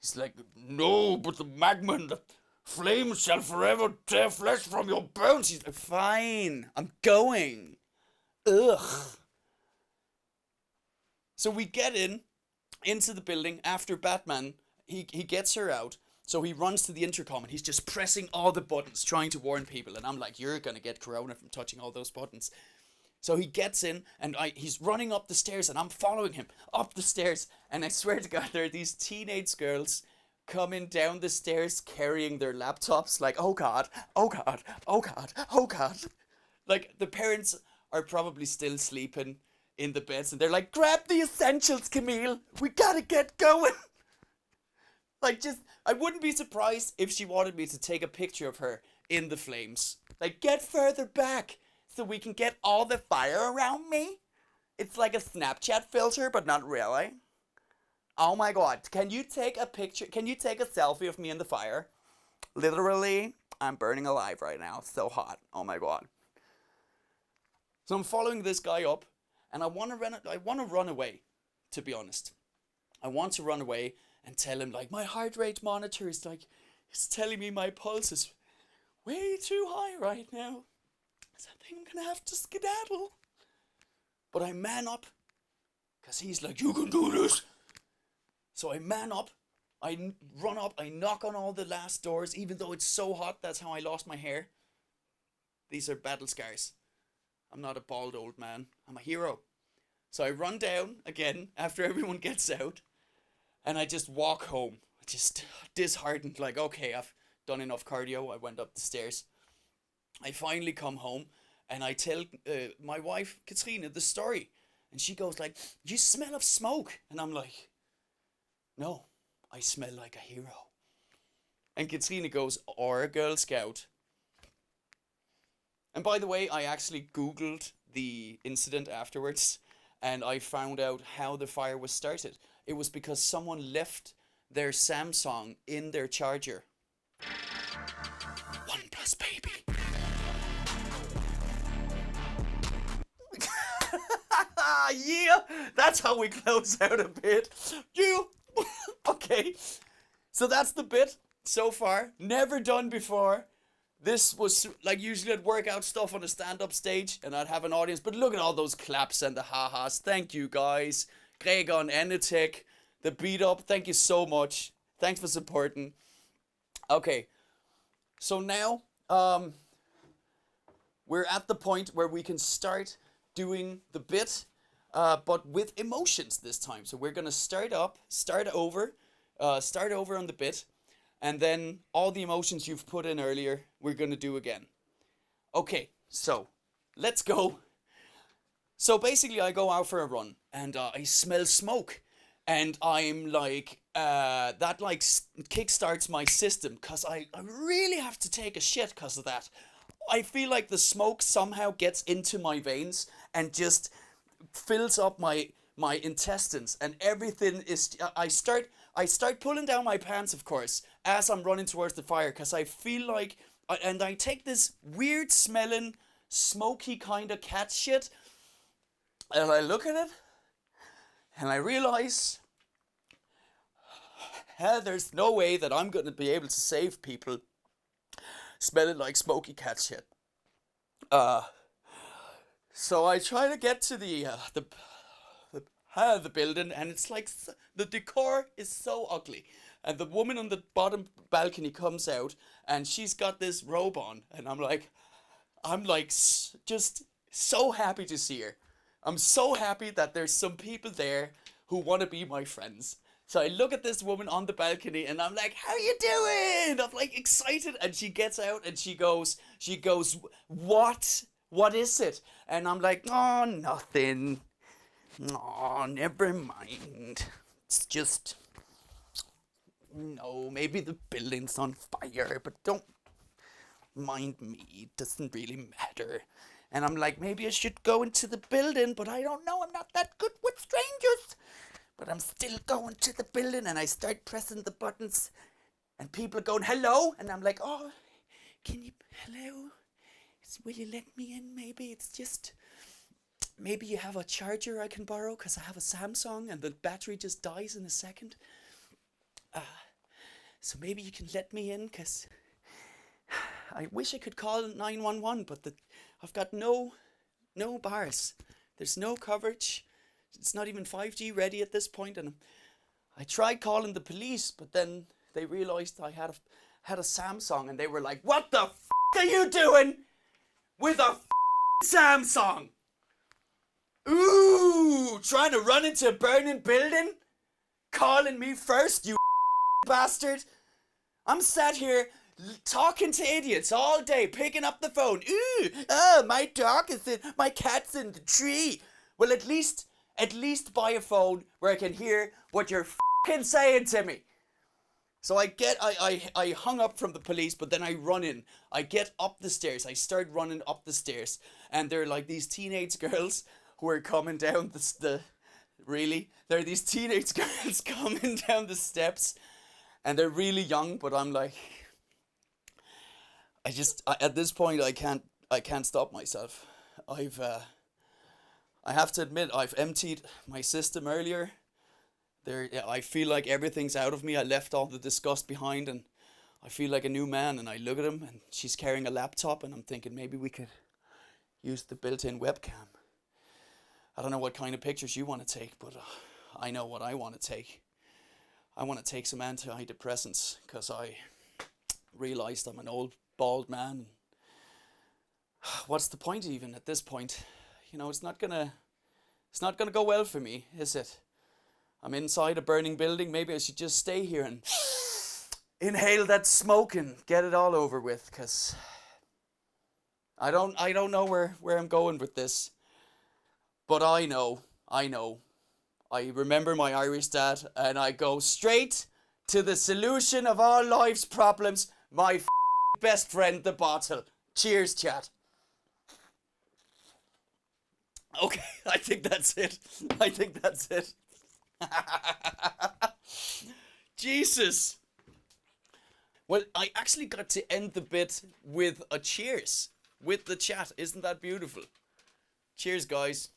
He's like, "No, but the magma and the flames shall forever tear flesh from your bones." He's like, "Fine, I'm going." Ugh. So we get into the building after Batman. He gets her out. So he runs to the intercom, and he's just pressing all the buttons, trying to warn people. And I'm like, "You're going to get corona from touching all those buttons." So he gets in, and he's running up the stairs, and I'm following him up the stairs. And I swear to God, there are these teenage girls coming down the stairs carrying their laptops like, "Oh God, oh God, oh God, oh God." Like, the parents are probably still sleeping in the beds, and they're like, "Grab the essentials, Camille. We gotta get going." Like, I wouldn't be surprised if she wanted me to take a picture of her in the flames. Like, "Get further back so we can get all the fire around me." It's like a Snapchat filter, but not really. "Oh my God, can you take a picture? Can you take a selfie of me in the fire? Literally, I'm burning alive right now. It's so hot. Oh my God." So I'm following this guy up, and I want to run away, to be honest. I want to run away and tell him, like, my heart rate monitor is like, it's telling me my pulse is way too high right now. So I think I'm gonna have to skedaddle. But I man up, because he's like, "You can do this." So I man up, run up, I knock on all the last doors, even though it's so hot. That's how I lost my hair. These are battle scars. I'm not a bald old man. I'm a hero. So I run down again after everyone gets out, and I just walk home. Just disheartened, like, okay, I've done enough cardio. I went up the stairs. I finally come home, and I tell my wife, Katrina, the story. And she goes like, you smell of smoke. And I'm like, no, I smell like a hero. And Katrina goes, or a Girl Scout. And by the way, I actually Googled the incident afterwards, and I found out how the fire was started. It was because someone left their Samsung in their charger. OnePlus, baby. Yeah, that's how we close out a bit. Okay, so that's the bit so far. Never done before. This was like, usually I'd work out stuff on a stand-up stage and I'd have an audience, but look at all those claps and the ha-has. Thank you guys. Gregor and Enitek, the beat up, thank you so much. Thanks for supporting. Okay, so now we're at the point where we can start doing the bit, but with emotions this time. So we're gonna start over on the bit. And then all the emotions you've put in earlier, we're going to do again. Okay, so let's go. So basically I go out for a run and I smell smoke. And I'm like, that like kickstarts my system because I really have to take a shit because of that. I feel like the smoke somehow gets into my veins and just fills up my intestines, and everything is, I start pulling down my pants, of course, as I'm running towards the fire, because I feel like, and I take this weird smelling, smoky kind of cat shit, and I look at it, and I realize, there's no way that I'm going to be able to save people smelling like smoky cat shit. So I try to get to the building, and it's like, the decor is so ugly, and the woman on the bottom balcony comes out and she's got this robe on, and I'm like just so happy to see her. I'm so happy that there's some people there who want to be my friends. So I look at this woman on the balcony and I'm like, how you doing? I'm like excited, and she gets out and she goes, what is it? And I'm like, oh, nothing. Oh, never mind. It's just, no, maybe the building's on fire, but don't mind me. It doesn't really matter. And I'm like, maybe I should go into the building, but I don't know. I'm not that good with strangers. But I'm still going to the building, and I start pressing the buttons, and people are going, hello? And I'm like, oh, hello? Will you let me in? Maybe it's just, maybe you have a charger I can borrow, because I have a Samsung and the battery just dies in a second. So maybe you can let me in, because I wish I could call 911, but I've got no bars. There's no coverage. It's not even 5G ready at this point, and I tried calling the police, but then they realized I had a Samsung, and they were like, what the f*** are you doing with a Samsung? Ooh, trying to run into a burning building? Calling me first, you bastard? I'm sat here talking to idiots all day, picking up the phone. Ooh, oh, my cat's in the tree. Well, at least buy a phone where I can hear what you're fucking saying to me. So I hung up from the police, but then I run in. I get up the stairs. I start running up the stairs, and they're like these teenage girls who are coming down there are these teenage girls coming down the steps, and they're really young, but I'm like, at this point I can't stop myself. I have to admit, I've emptied my system earlier. I feel like everything's out of me. I left all the disgust behind, and I feel like a new man. And I look at him, and she's carrying a laptop, and I'm thinking maybe we could use the built-in webcam. I don't know what kind of pictures you want to take, but I know what I want to take. I want to take some antidepressants because I realized I'm an old bald man. What's the point even at this point? You know, it's not gonna go well for me, is it? I'm inside a burning building. Maybe I should just stay here and inhale that smoke and get it all over with, because I don't know where I'm going with this. But I know. I remember my Irish dad, and I go straight to the solution of all life's problems, my best friend, the bottle. Cheers, chat. Okay, I think that's it. Jesus. Well, I actually got to end the bit with a cheers with the chat. Isn't that beautiful? Cheers, guys.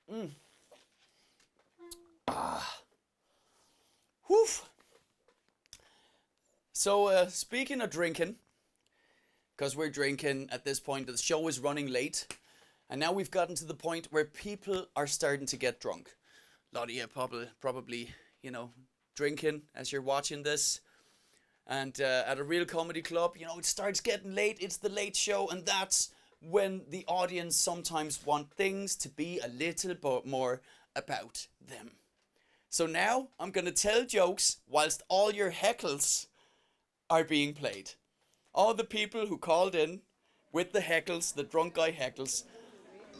Whew. So, speaking of drinking, because we're drinking at this point, the show is running late, and now we've gotten to the point where people are starting to get drunk. A lot of you probably, you know, drinking as you're watching this. And at a real comedy club, you know, it starts getting late. It's the late show, and that's when the audience sometimes want things to be a little bit more about them. So now I'm going to tell jokes whilst all your heckles are being played. All the people who called in with the heckles, the drunk guy heckles,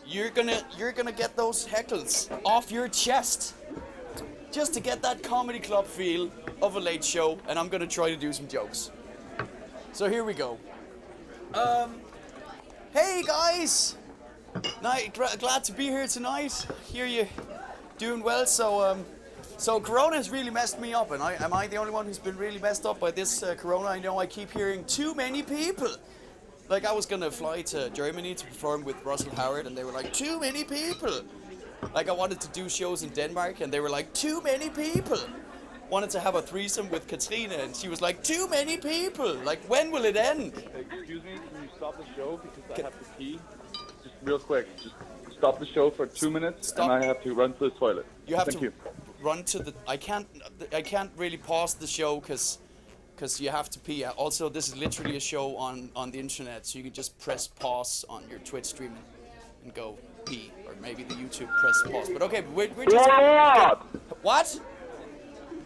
you're gonna get those heckles off your chest just to get that comedy club feel of a late show, and I'm gonna try to do some jokes. So here we go. Hey guys! Glad to be here tonight. Hear you doing well. So Corona has really messed me up, and am I the only one who's been really messed up by this Corona? I know I keep hearing too many people. Like, I was gonna fly to Germany to perform with Russell Howard, and they were like, too many people. Like, I wanted to do shows in Denmark, and they were like, too many people. Wanted to have a threesome with Katrina, and she was like, too many people. Like, when will it end? Excuse me, can you stop the show because I have to pee? Just real quick, just stop the show for 2 minutes, and I have to run to the toilet. You have Thank to you. run to the... I can't really pause the show because you have to pee. Also, this is literally a show on the internet, so you can just press pause on your Twitch stream and go pee, or maybe the YouTube press pause. But okay, we're just... What?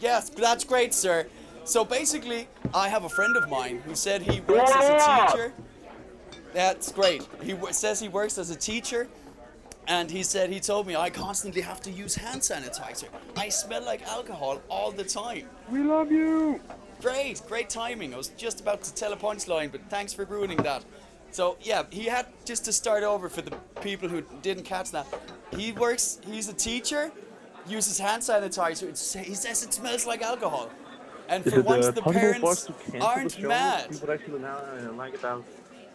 Yes, that's great, sir. So basically, I have a friend of mine who said he works as a teacher. That's great. He says he works as a teacher, and he told me I constantly have to use hand sanitizer. I smell like alcohol all the time. We love you! Great timing. I was just about to tell a punchline, but thanks for ruining that. So yeah, he had just to start over for the people who didn't catch that. He's a teacher, uses hand sanitizer. He says it smells like alcohol. And for once the parents aren't mad.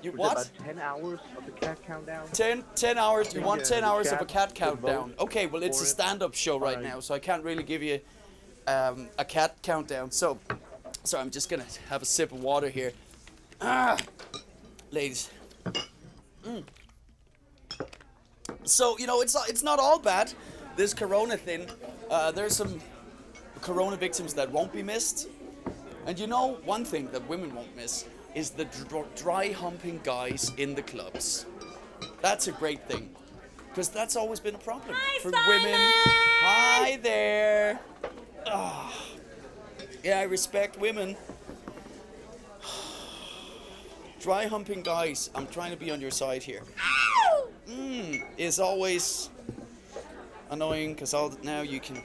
You what? About 10 hours of the cat countdown? 10 hours. You want 10 hours of a cat countdown? Okay, well it's a stand-up show right now, so I can't really give you a cat countdown. So I'm just gonna have a sip of water here. Ladies. So, you know, it's not all bad, this Corona thing. There's some Corona victims that won't be missed. And you know, one thing that women won't miss is the dry humping guys in the clubs. That's a great thing, because that's always been a problem for women. Hi there. Yeah, I respect women. Dry humping guys, I'm trying to be on your side here. Is always annoying, because now you can't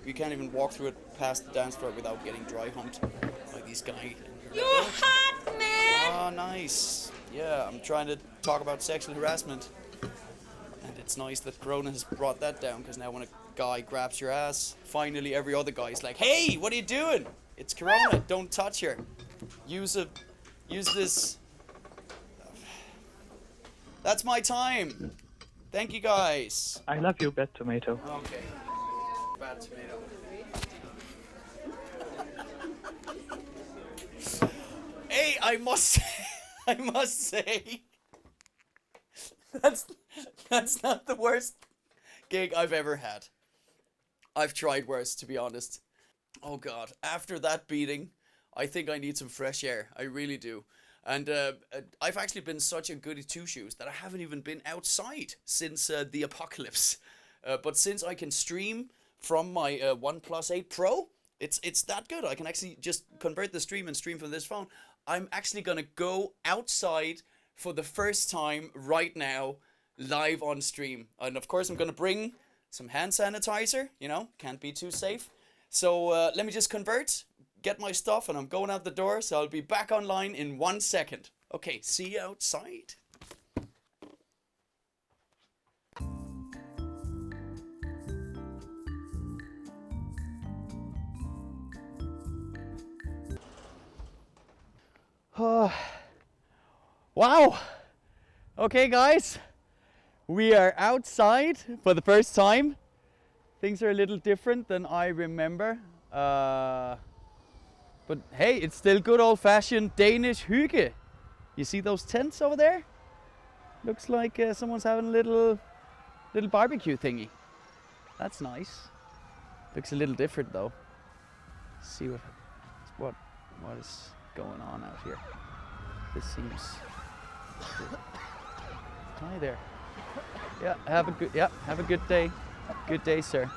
even walk through it past the dance floor without getting dry humped by these guys. You hot man! Oh, nice. Yeah, I'm trying to talk about sexual harassment, and it's nice that Corona has brought that down, because now when a guy grabs your ass, finally every other guy's like, hey, what are you doing? It's Corona, don't touch her. Use this. That's my time. Thank you, guys. I love you, Bad Tomato. Okay. Bad Tomato. Hey, I must say, that's not the worst gig I've ever had. I've tried worse, to be honest. Oh God, after that beating, I think I need some fresh air. I really do. And I've actually been such a goody two-shoes that I haven't even been outside since the apocalypse. But since I can stream from my OnePlus 8 Pro, it's that good. I can actually just convert the stream and stream from this phone. I'm actually going to go outside for the first time right now, live on stream. And of course, I'm going to bring some hand sanitizer, you know, can't be too safe. So let me just convert, get my stuff, and I'm going out the door, so I'll be back online in 1 second. Okay, see you outside. Wow. Okay, guys. We are outside for the first time. Things are a little different than I remember. But hey, it's still good old-fashioned Danish hygge. You see those tents over there? Looks like someone's having a little barbecue thingy. That's nice. Looks a little different though. Let's see what is going on out here. This seems good. Hi there. Yeah, have a good day. Good day, sir.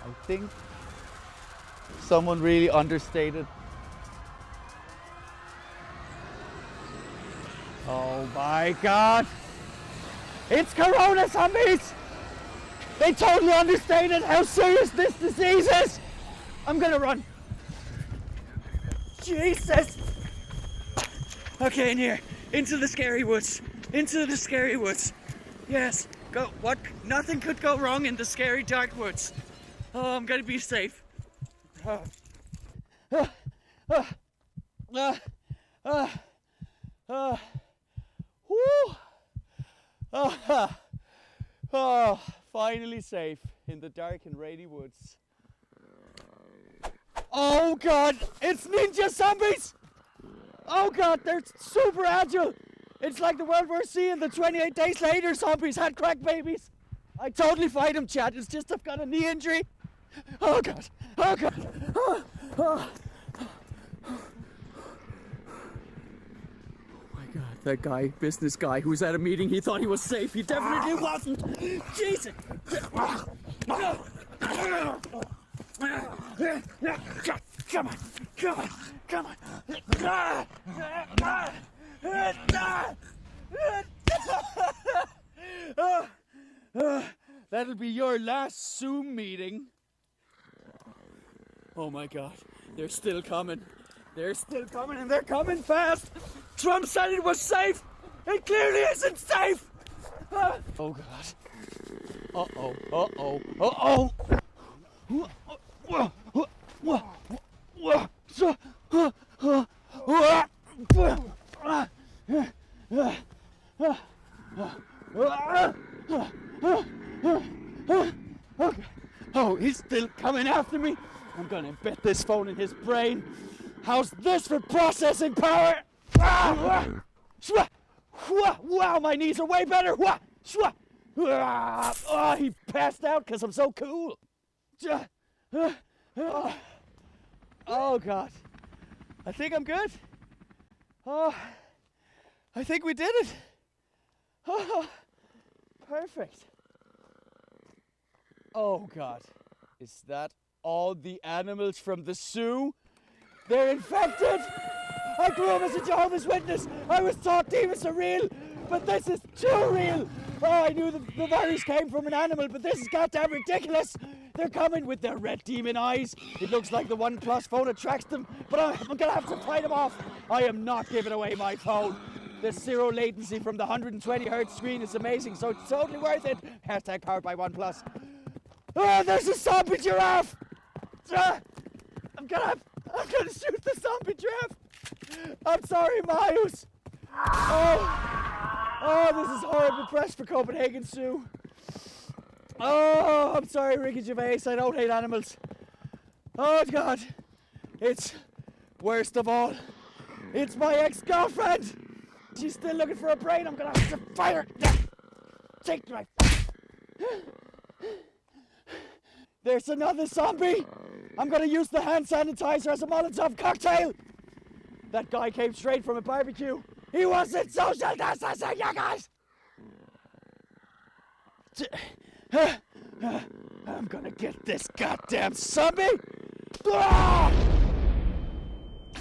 I think someone really understated. Oh my God! It's Corona zombies! They totally understated how serious this disease is! I'm gonna run. Jesus! Okay, in here. Into the scary woods. Into the scary woods. Yes. Go. What? Nothing could go wrong in the scary dark woods. Oh, I'm gonna be safe. Finally safe in the dark and rainy woods. Oh God, it's ninja zombies! Oh God, they're super agile! It's like the World War C and the 28 Days Later zombies had crack babies! I totally fight them, chat, it's just I've got a knee injury! Oh God, oh God! Oh my God, that guy, business guy who was at a meeting, he thought he was safe, he definitely wasn't! Jesus! Come on, come on, come on. That'll be your last Zoom meeting. Oh my God, they're still coming. They're still coming and they're coming fast. Trump said it was safe. It clearly isn't safe. Oh God. Uh-oh, uh-oh, uh-oh. Okay. Oh, he's still coming after me. I'm gonna embed this phone in his brain. How's this for processing power? Wow, my knees are way better. Oh, he passed out because I'm so cool. Oh God, I think I'm good. Oh, I think we did it. Oh, perfect. Oh God, is that all the animals from the zoo? They're infected. I grew up as a Jehovah's Witness. I was taught demons are real, but this is too real. Oh, I knew the virus came from an animal, but this is goddamn ridiculous. They're coming with their red demon eyes. It looks like the OnePlus phone attracts them, but I'm gonna have to fight them off. I am not giving away my phone. The zero latency from the 120 Hz screen is amazing, so it's totally worth it. Hashtag powered by OnePlus. Oh, there's a zombie giraffe. I'm gonna shoot the zombie giraffe. I'm sorry, Miles. Oh, this is horrible press for Copenhagen Zoo. Oh, I'm sorry, Ricky Gervais. I don't hate animals. Oh, God. It's worst of all. It's my ex-girlfriend. She's still looking for a brain. I'm going to have to fight her. Take my... There's another zombie! I'm gonna use the hand sanitizer as a Molotov cocktail! That guy came straight from a barbecue. He wasn't social distancing, you guys! I'm gonna get this goddamn zombie! Ah!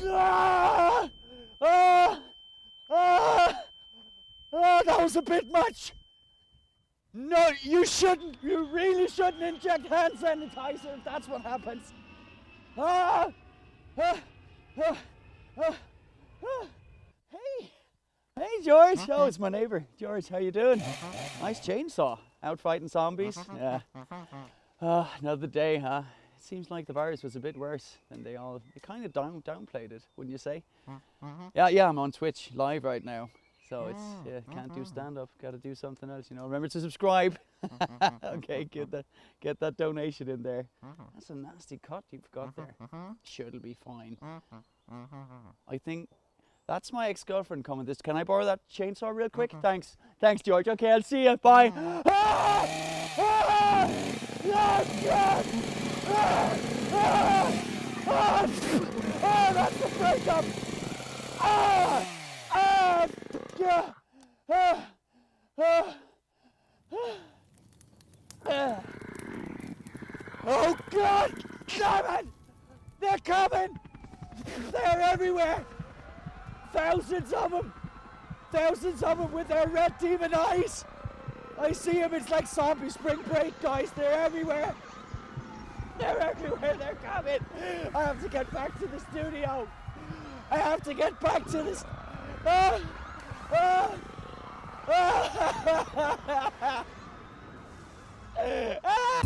Ah! Ah! Ah! Oh, that was a bit much! No, you shouldn't! You really shouldn't inject hand sanitizer if that's what happens! Ah! Ah! Ah! Ah! Ah! Hey! Hey, George! Oh, it's my neighbor. George, how you doing? Nice chainsaw. Out fighting zombies? Yeah. Another day, huh? It seems like the virus was a bit worse than they kind of downplayed it, wouldn't you say? Yeah, I'm on Twitch live right now. So it's, can't do stand-up, gotta do something else, you know. Remember to subscribe. Okay, get that donation in there. That's a nasty cut you've got there. Sure, it'll be fine. I think that's my ex-girlfriend coming. Can I borrow that chainsaw real quick? Thanks, George. Okay, I'll see you. Bye. Ah! Ah! Yes, yes! Ah! Ah! Ah! Ah, that's the breakup! Ah! Ah! Yeah! Ah! Ah! Ah! Oh God! Coming! They're coming! They're everywhere! Thousands of them! Thousands of them with their red demon eyes! I see them, it's like zombie spring break, guys! They're everywhere! They're everywhere, they're coming! I have to get back to the studio! I have to get back to this... Ah! Ah! Ah! Ah!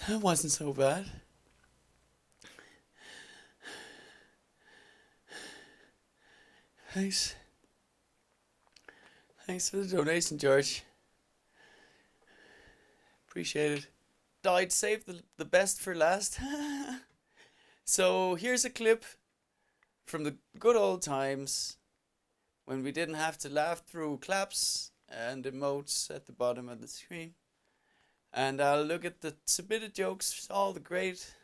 That wasn't so bad. Thanks. Thanks for the donation, George. Appreciate it. I'd save the best for last. So here's a clip from the good old times when we didn't have to laugh through claps and emotes at the bottom of the screen. And I'll look at the submitted jokes, all the great.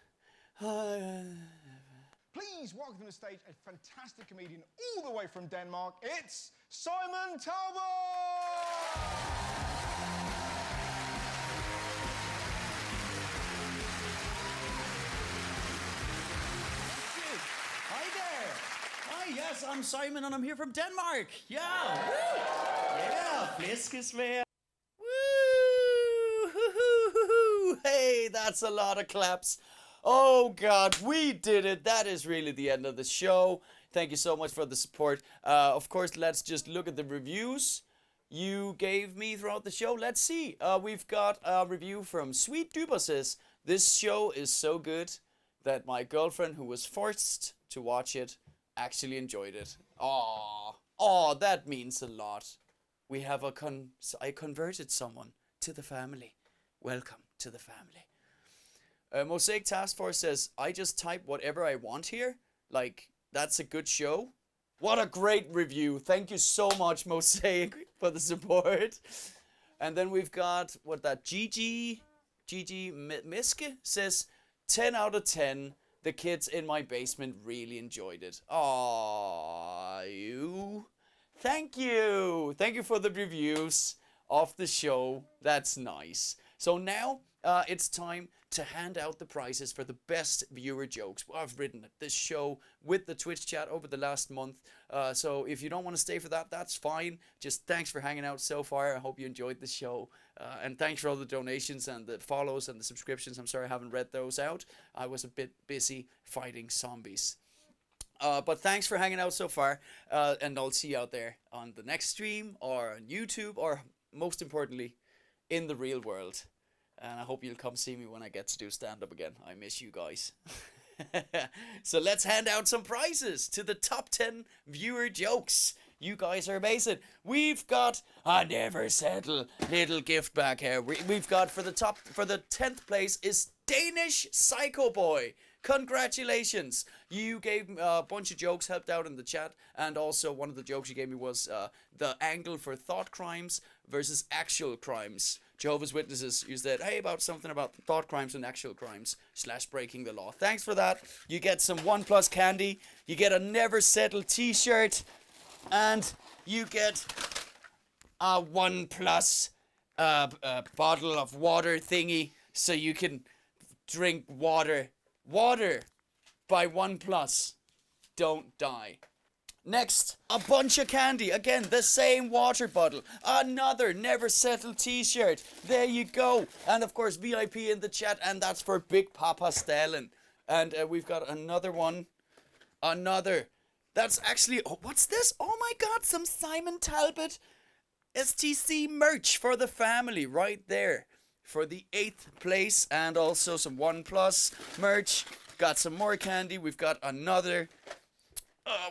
Please welcome to the stage a fantastic comedian all the way from Denmark. It's Simon Talbot! Hi there. Hi, yes, I'm Simon and I'm here from Denmark. Yeah. Woo. Yeah, flæskesvær. Woo! Hey, that's a lot of claps. Oh God, we did it. That is really the end of the show. Thank you so much for the support. Of course, let's just look at the reviews you gave me throughout the show. Let's see. We've got a review from Sweet Duper says, this show is so good that my girlfriend, who was forced to watch it, actually enjoyed it. Aw, that means a lot. We have I converted someone to the family. Welcome to the family. Mosaic Task Force says, I just type whatever I want here. Like, that's a good show. What a great review. Thank you so much, Mosaic, for the support. And then we've got, Gigi Miske says, 10 out of 10. The kids in my basement really enjoyed it. Aww, you. Thank you. Thank you for the reviews of the show. That's nice. So now it's time to hand out the prizes for the best viewer jokes. I've written this show with the Twitch chat over the last month. So if you don't want to stay for that, that's fine. Just thanks for hanging out so far. I hope you enjoyed the show. And thanks for all the donations and the follows and the subscriptions. I'm sorry I haven't read those out. I was a bit busy fighting zombies. But thanks for hanging out so far. And I'll see you out there on the next stream or on YouTube or most importantly, in the real world. And I hope you'll come see me when I get to do stand-up again. I miss you guys. So let's hand out some prizes to the top 10 viewer jokes. You guys are amazing. We've got a never settle little gift back here. We've got for the 10th place is Danish Psycho Boy. Congratulations. You gave a bunch of jokes, helped out in the chat, and also one of the jokes you gave me was the angle for thought crimes versus actual crimes. Jehovah's Witnesses, you said, hey, something about thought crimes and actual crimes / breaking the law. Thanks for that. You get some 1+ candy. You get a Never Settle t-shirt. And you get a 1+ bottle of water thingy. So you can drink water. Water by 1+. Don't die. Next, a bunch of candy. Again, the same water bottle. Another Never Settle t-shirt. There you go. And of course, VIP in the chat. And that's for Big Papa Stalin. And we've got another one. Another. That's actually... Oh, what's this? Oh my god, some Simon Talbot STC merch for the family. Right there. For the 8th place. And also some 1+ merch. Got some more candy. We've got another...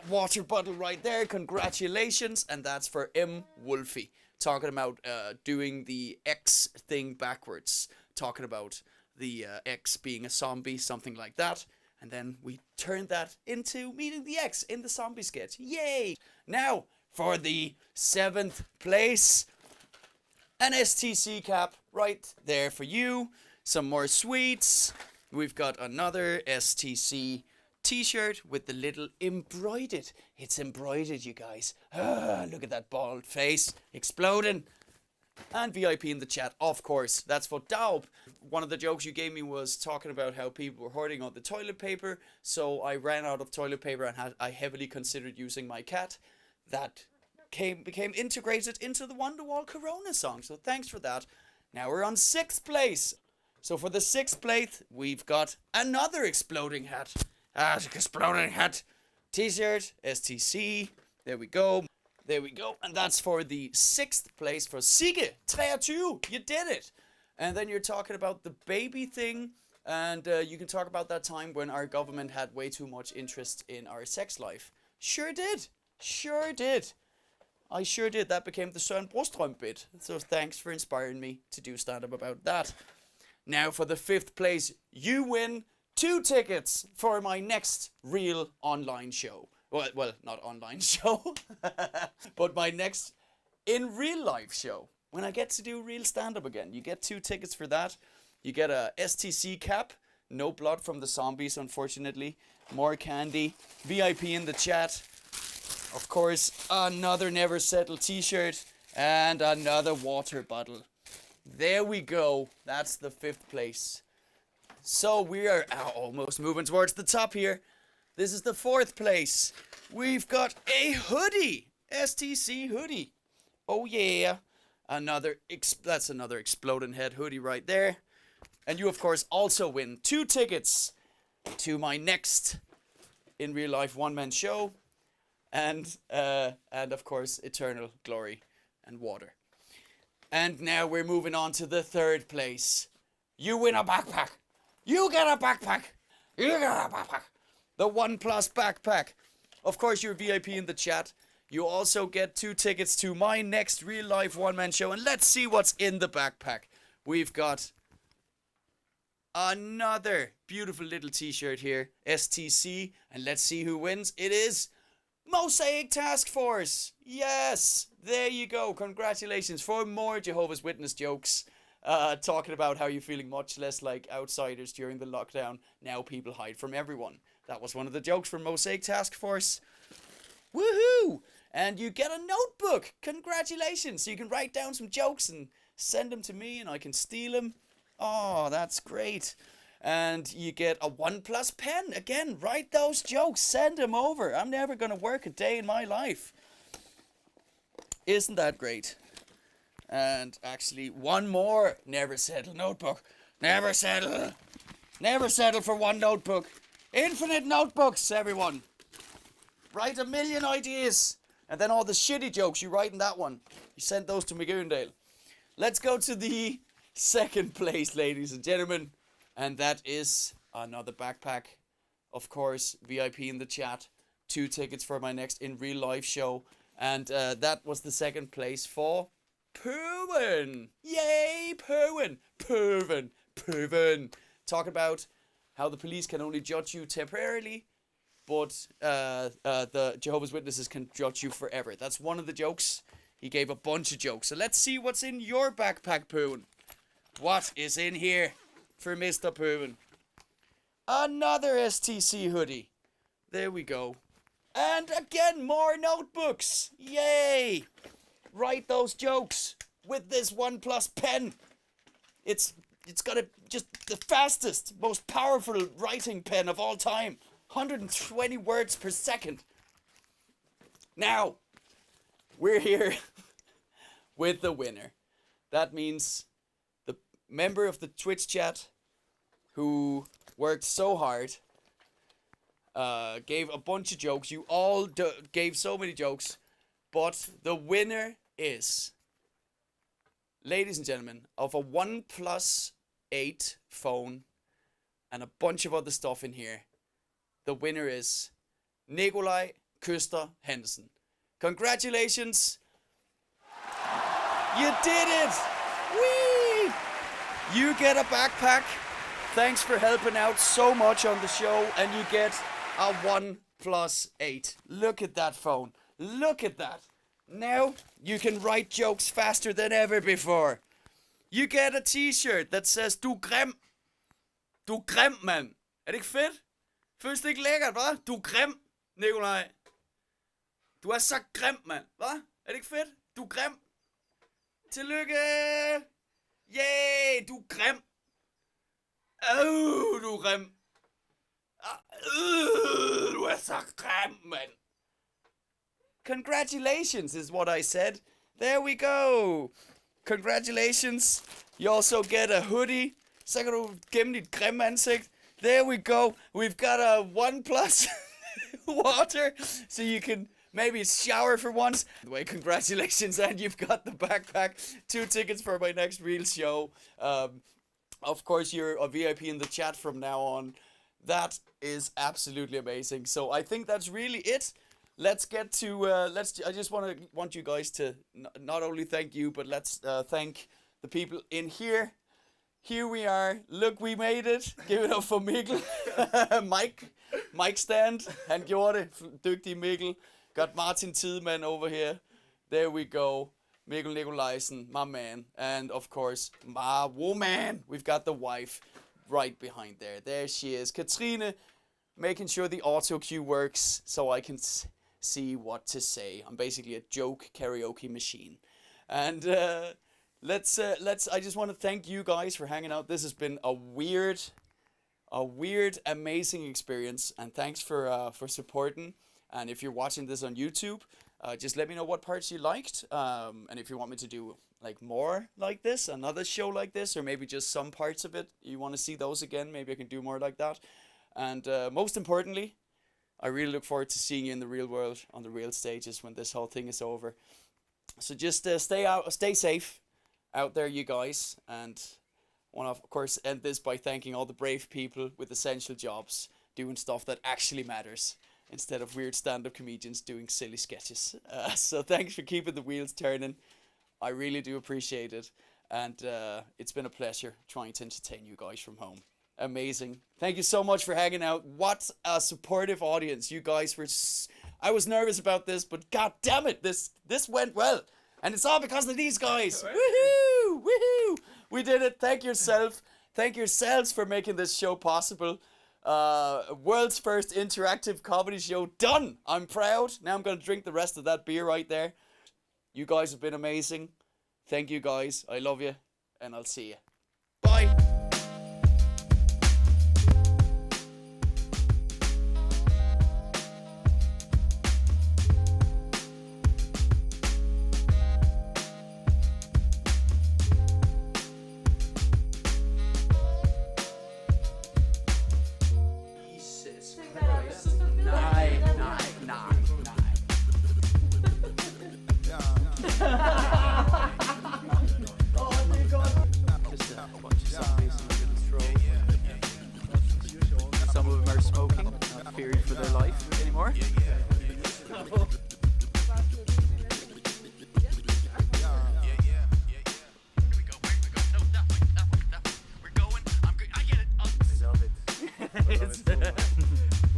water bottle right there. Congratulations. And that's for M. Wolfie. Talking about doing the X thing backwards. Talking about the X being a zombie, something like that. And then we turned that into meeting the X in the zombie sketch. Yay! Now, for the 7th place, an STC cap right there for you. Some more sweets. We've got another STC t-shirt with the little embroidered. It's embroidered, you guys. Look at that bald face exploding. And VIP in the chat, of course. That's for Talbot. One of the jokes you gave me was talking about how people were hoarding all the toilet paper. So I ran out of toilet paper and I heavily considered using my cat. That became integrated into the Wonderwall Corona song. So thanks for that. Now we're on 6th place. So for the 6th place, we've got another exploding hat. Exploding hat t-shirt, STC. There we go. There we go. And that's for the 6th place for Sigge 23. You did it. And then you're talking about the baby thing. And you can talk about that time when our government had way too much interest in our sex life. Sure did. Sure did. I sure did. That became the Søren Brostrøm bit. So thanks for inspiring me to do stand-up about that. Now for the 5th place, you win 2 tickets for my next real online show. Well, not online show, but my next in real life show. When I get to do real stand-up again, you get 2 tickets for that. You get a STC cap, no blood from the zombies, unfortunately. More candy, VIP in the chat. Of course, another Never Settle t-shirt and another water bottle. There we go. That's the 5th place. So we are almost moving towards the top here. This is the 4th place. We've got a hoodie. STC hoodie. Oh yeah. That's another exploding head hoodie right there. And you of course also win 2 tickets to my next in real life one-man show. And of course Eternal Glory and Water. And now we're moving on to the 3rd place. You win a backpack. You get a backpack. You get a backpack. The 1+ backpack. Of course, you're VIP in the chat. You also get 2 tickets to my next real life one-man show. And let's see what's in the backpack. We've got another beautiful little t-shirt here. STC. And let's see who wins. It is Mosaic Task Force. Yes. There you go. Congratulations for more Jehovah's Witness jokes. Talking about how you're feeling much less like outsiders during the lockdown. Now people hide from everyone. That was one of the jokes from Mosaic Task Force. Woohoo! And you get a notebook. Congratulations. So you can write down some jokes and send them to me and I can steal them. Oh, that's great. And you get a 1+ pen. Again, write those jokes. Send them over. I'm never going to work a day in my life. Isn't that great? And actually, one more Never Settle notebook. Never settle. Never settle for one notebook. Infinite notebooks, everyone. Write a million ideas. And then all the shitty jokes you write in that one. You send those to McGoondale. Let's go to the 2nd place, ladies and gentlemen. And that is another backpack. Of course, VIP in the chat. 2 tickets for my next in real life show. And that was the second place for Pervin. Yay, Pervin. Pervin. Talk about how the police can only judge you temporarily, but the Jehovah's Witnesses can judge you forever. That's one of the jokes. He gave a bunch of jokes. So let's see what's in your backpack, Pervin. What is in here for Mr. Pervin? Another STC hoodie. There we go. And again, more notebooks. Yay! Write those jokes with this OnePlus pen. It's got just the fastest, most powerful writing pen of all time. 120 words per second. Now, we're here with the winner. That means the member of the Twitch chat who worked so hard, gave a bunch of jokes. You all gave so many jokes, but the winner is, ladies and gentlemen, of a OnePlus 8 phone and a bunch of other stuff in here. The winner is Nikolaj Køster Hansen. Congratulations! You did it! Whee! You get a backpack. Thanks for helping out so much on the show, and you get a OnePlus 8. Look at that phone. Look at that. Now you can write jokes faster than ever before. You get a t-shirt that says, du grim. Du grim, mand. Er det ikke fedt? Føles det ikke lækkert, hva'? Du grim, Nikolaj. Du er så grim, mand. Hva'? Er det ikke fedt? Du grim. Tillykke. Yay, du grim. Du er grim. Du er så grim, mand. Congratulations is what I said. There we go. Congratulations. You also get a hoodie. Så kan du gemme dit grimme ansigt. There we go. We've got a OnePlus water, so you can maybe shower for once. Anyway, congratulations, and you've got the backpack. 2 tickets for my next real show. Of course, you're a VIP in the chat from now on. That is absolutely amazing. So I think that's really it. Let's get to I just want you guys to not only thank you, but let's thank the people in here. Here we are. Look, we made it. Give it up for Mikkel. Mike stand. Han gjorde det. Dygtig Mikkel. Got Martin Tiedemann over here. There we go. Mikkel Nikolajsen, my man. And of course, my woman. We've got the wife right behind there. There she is. Katrine, making sure the auto cue works so I can see what to say. I'm basically a joke karaoke machine. And I just want to thank you guys for hanging out. This has been a weird, amazing experience, and thanks for supporting. And if you're watching this on YouTube, just let me know what parts you liked, and if you want me to do like more like this, another show like this, or maybe just some parts of it you want to see those again, maybe I can do more like that. And most importantly, I really look forward to seeing you in the real world on the real stages when this whole thing is over. So just stay safe out there, you guys, and want to, of course, end this by thanking all the brave people with essential jobs doing stuff that actually matters instead of weird stand-up comedians doing silly sketches. So thanks for keeping the wheels turning. I really do appreciate it, and it's been a pleasure trying to entertain you guys from home. Amazing. Thank you so much for hanging out. What a supportive audience. You guys were... I was nervous about this, but god damn it, this went well. And it's all because of these guys. Woohoo! Woohoo! We did it. Thank yourself. Thank yourselves for making this show possible. World's first interactive comedy show done. I'm proud. Now I'm going to drink the rest of that beer right there. You guys have been amazing. Thank you guys. I love you. And I'll see you. Bye.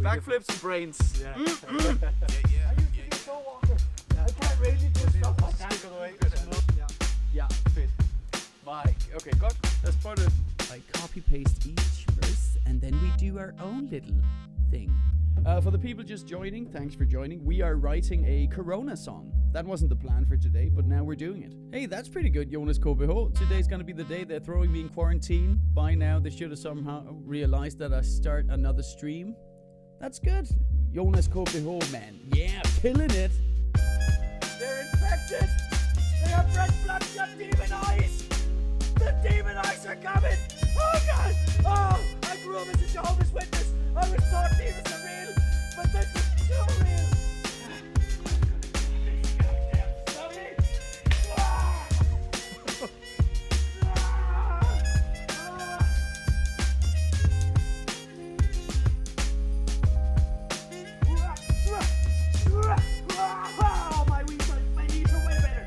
Backflips and brains. Yeah. I used to be a soul walker. I can't really do stuff like that. Yeah, fit. Mike. Okay, godt. Lad os prøve det. I copy-paste each verse, and then we do our own little thing. For the people just joining, thanks for joining. We are writing a Corona song. That wasn't the plan for today, but now we're doing it. Hey, that's pretty good, Jonas KBH. Today's gonna be the day they're throwing me in quarantine. By now, they should have somehow realized that I start another stream. That's good. Jonas KBH, man. Yeah, killing it. They're infected. They have red bloodshot demon eyes. The demon eyes are coming. Oh God! Oh, I grew up as a Jehovah's Witness. I was taught demons are real, but this is too real. This goddamn zombie. Ah! Oh, my knees are way better.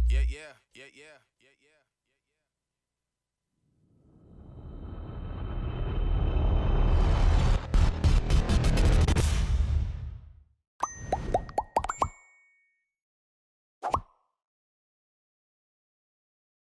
Yeah, yeah, yeah, yeah.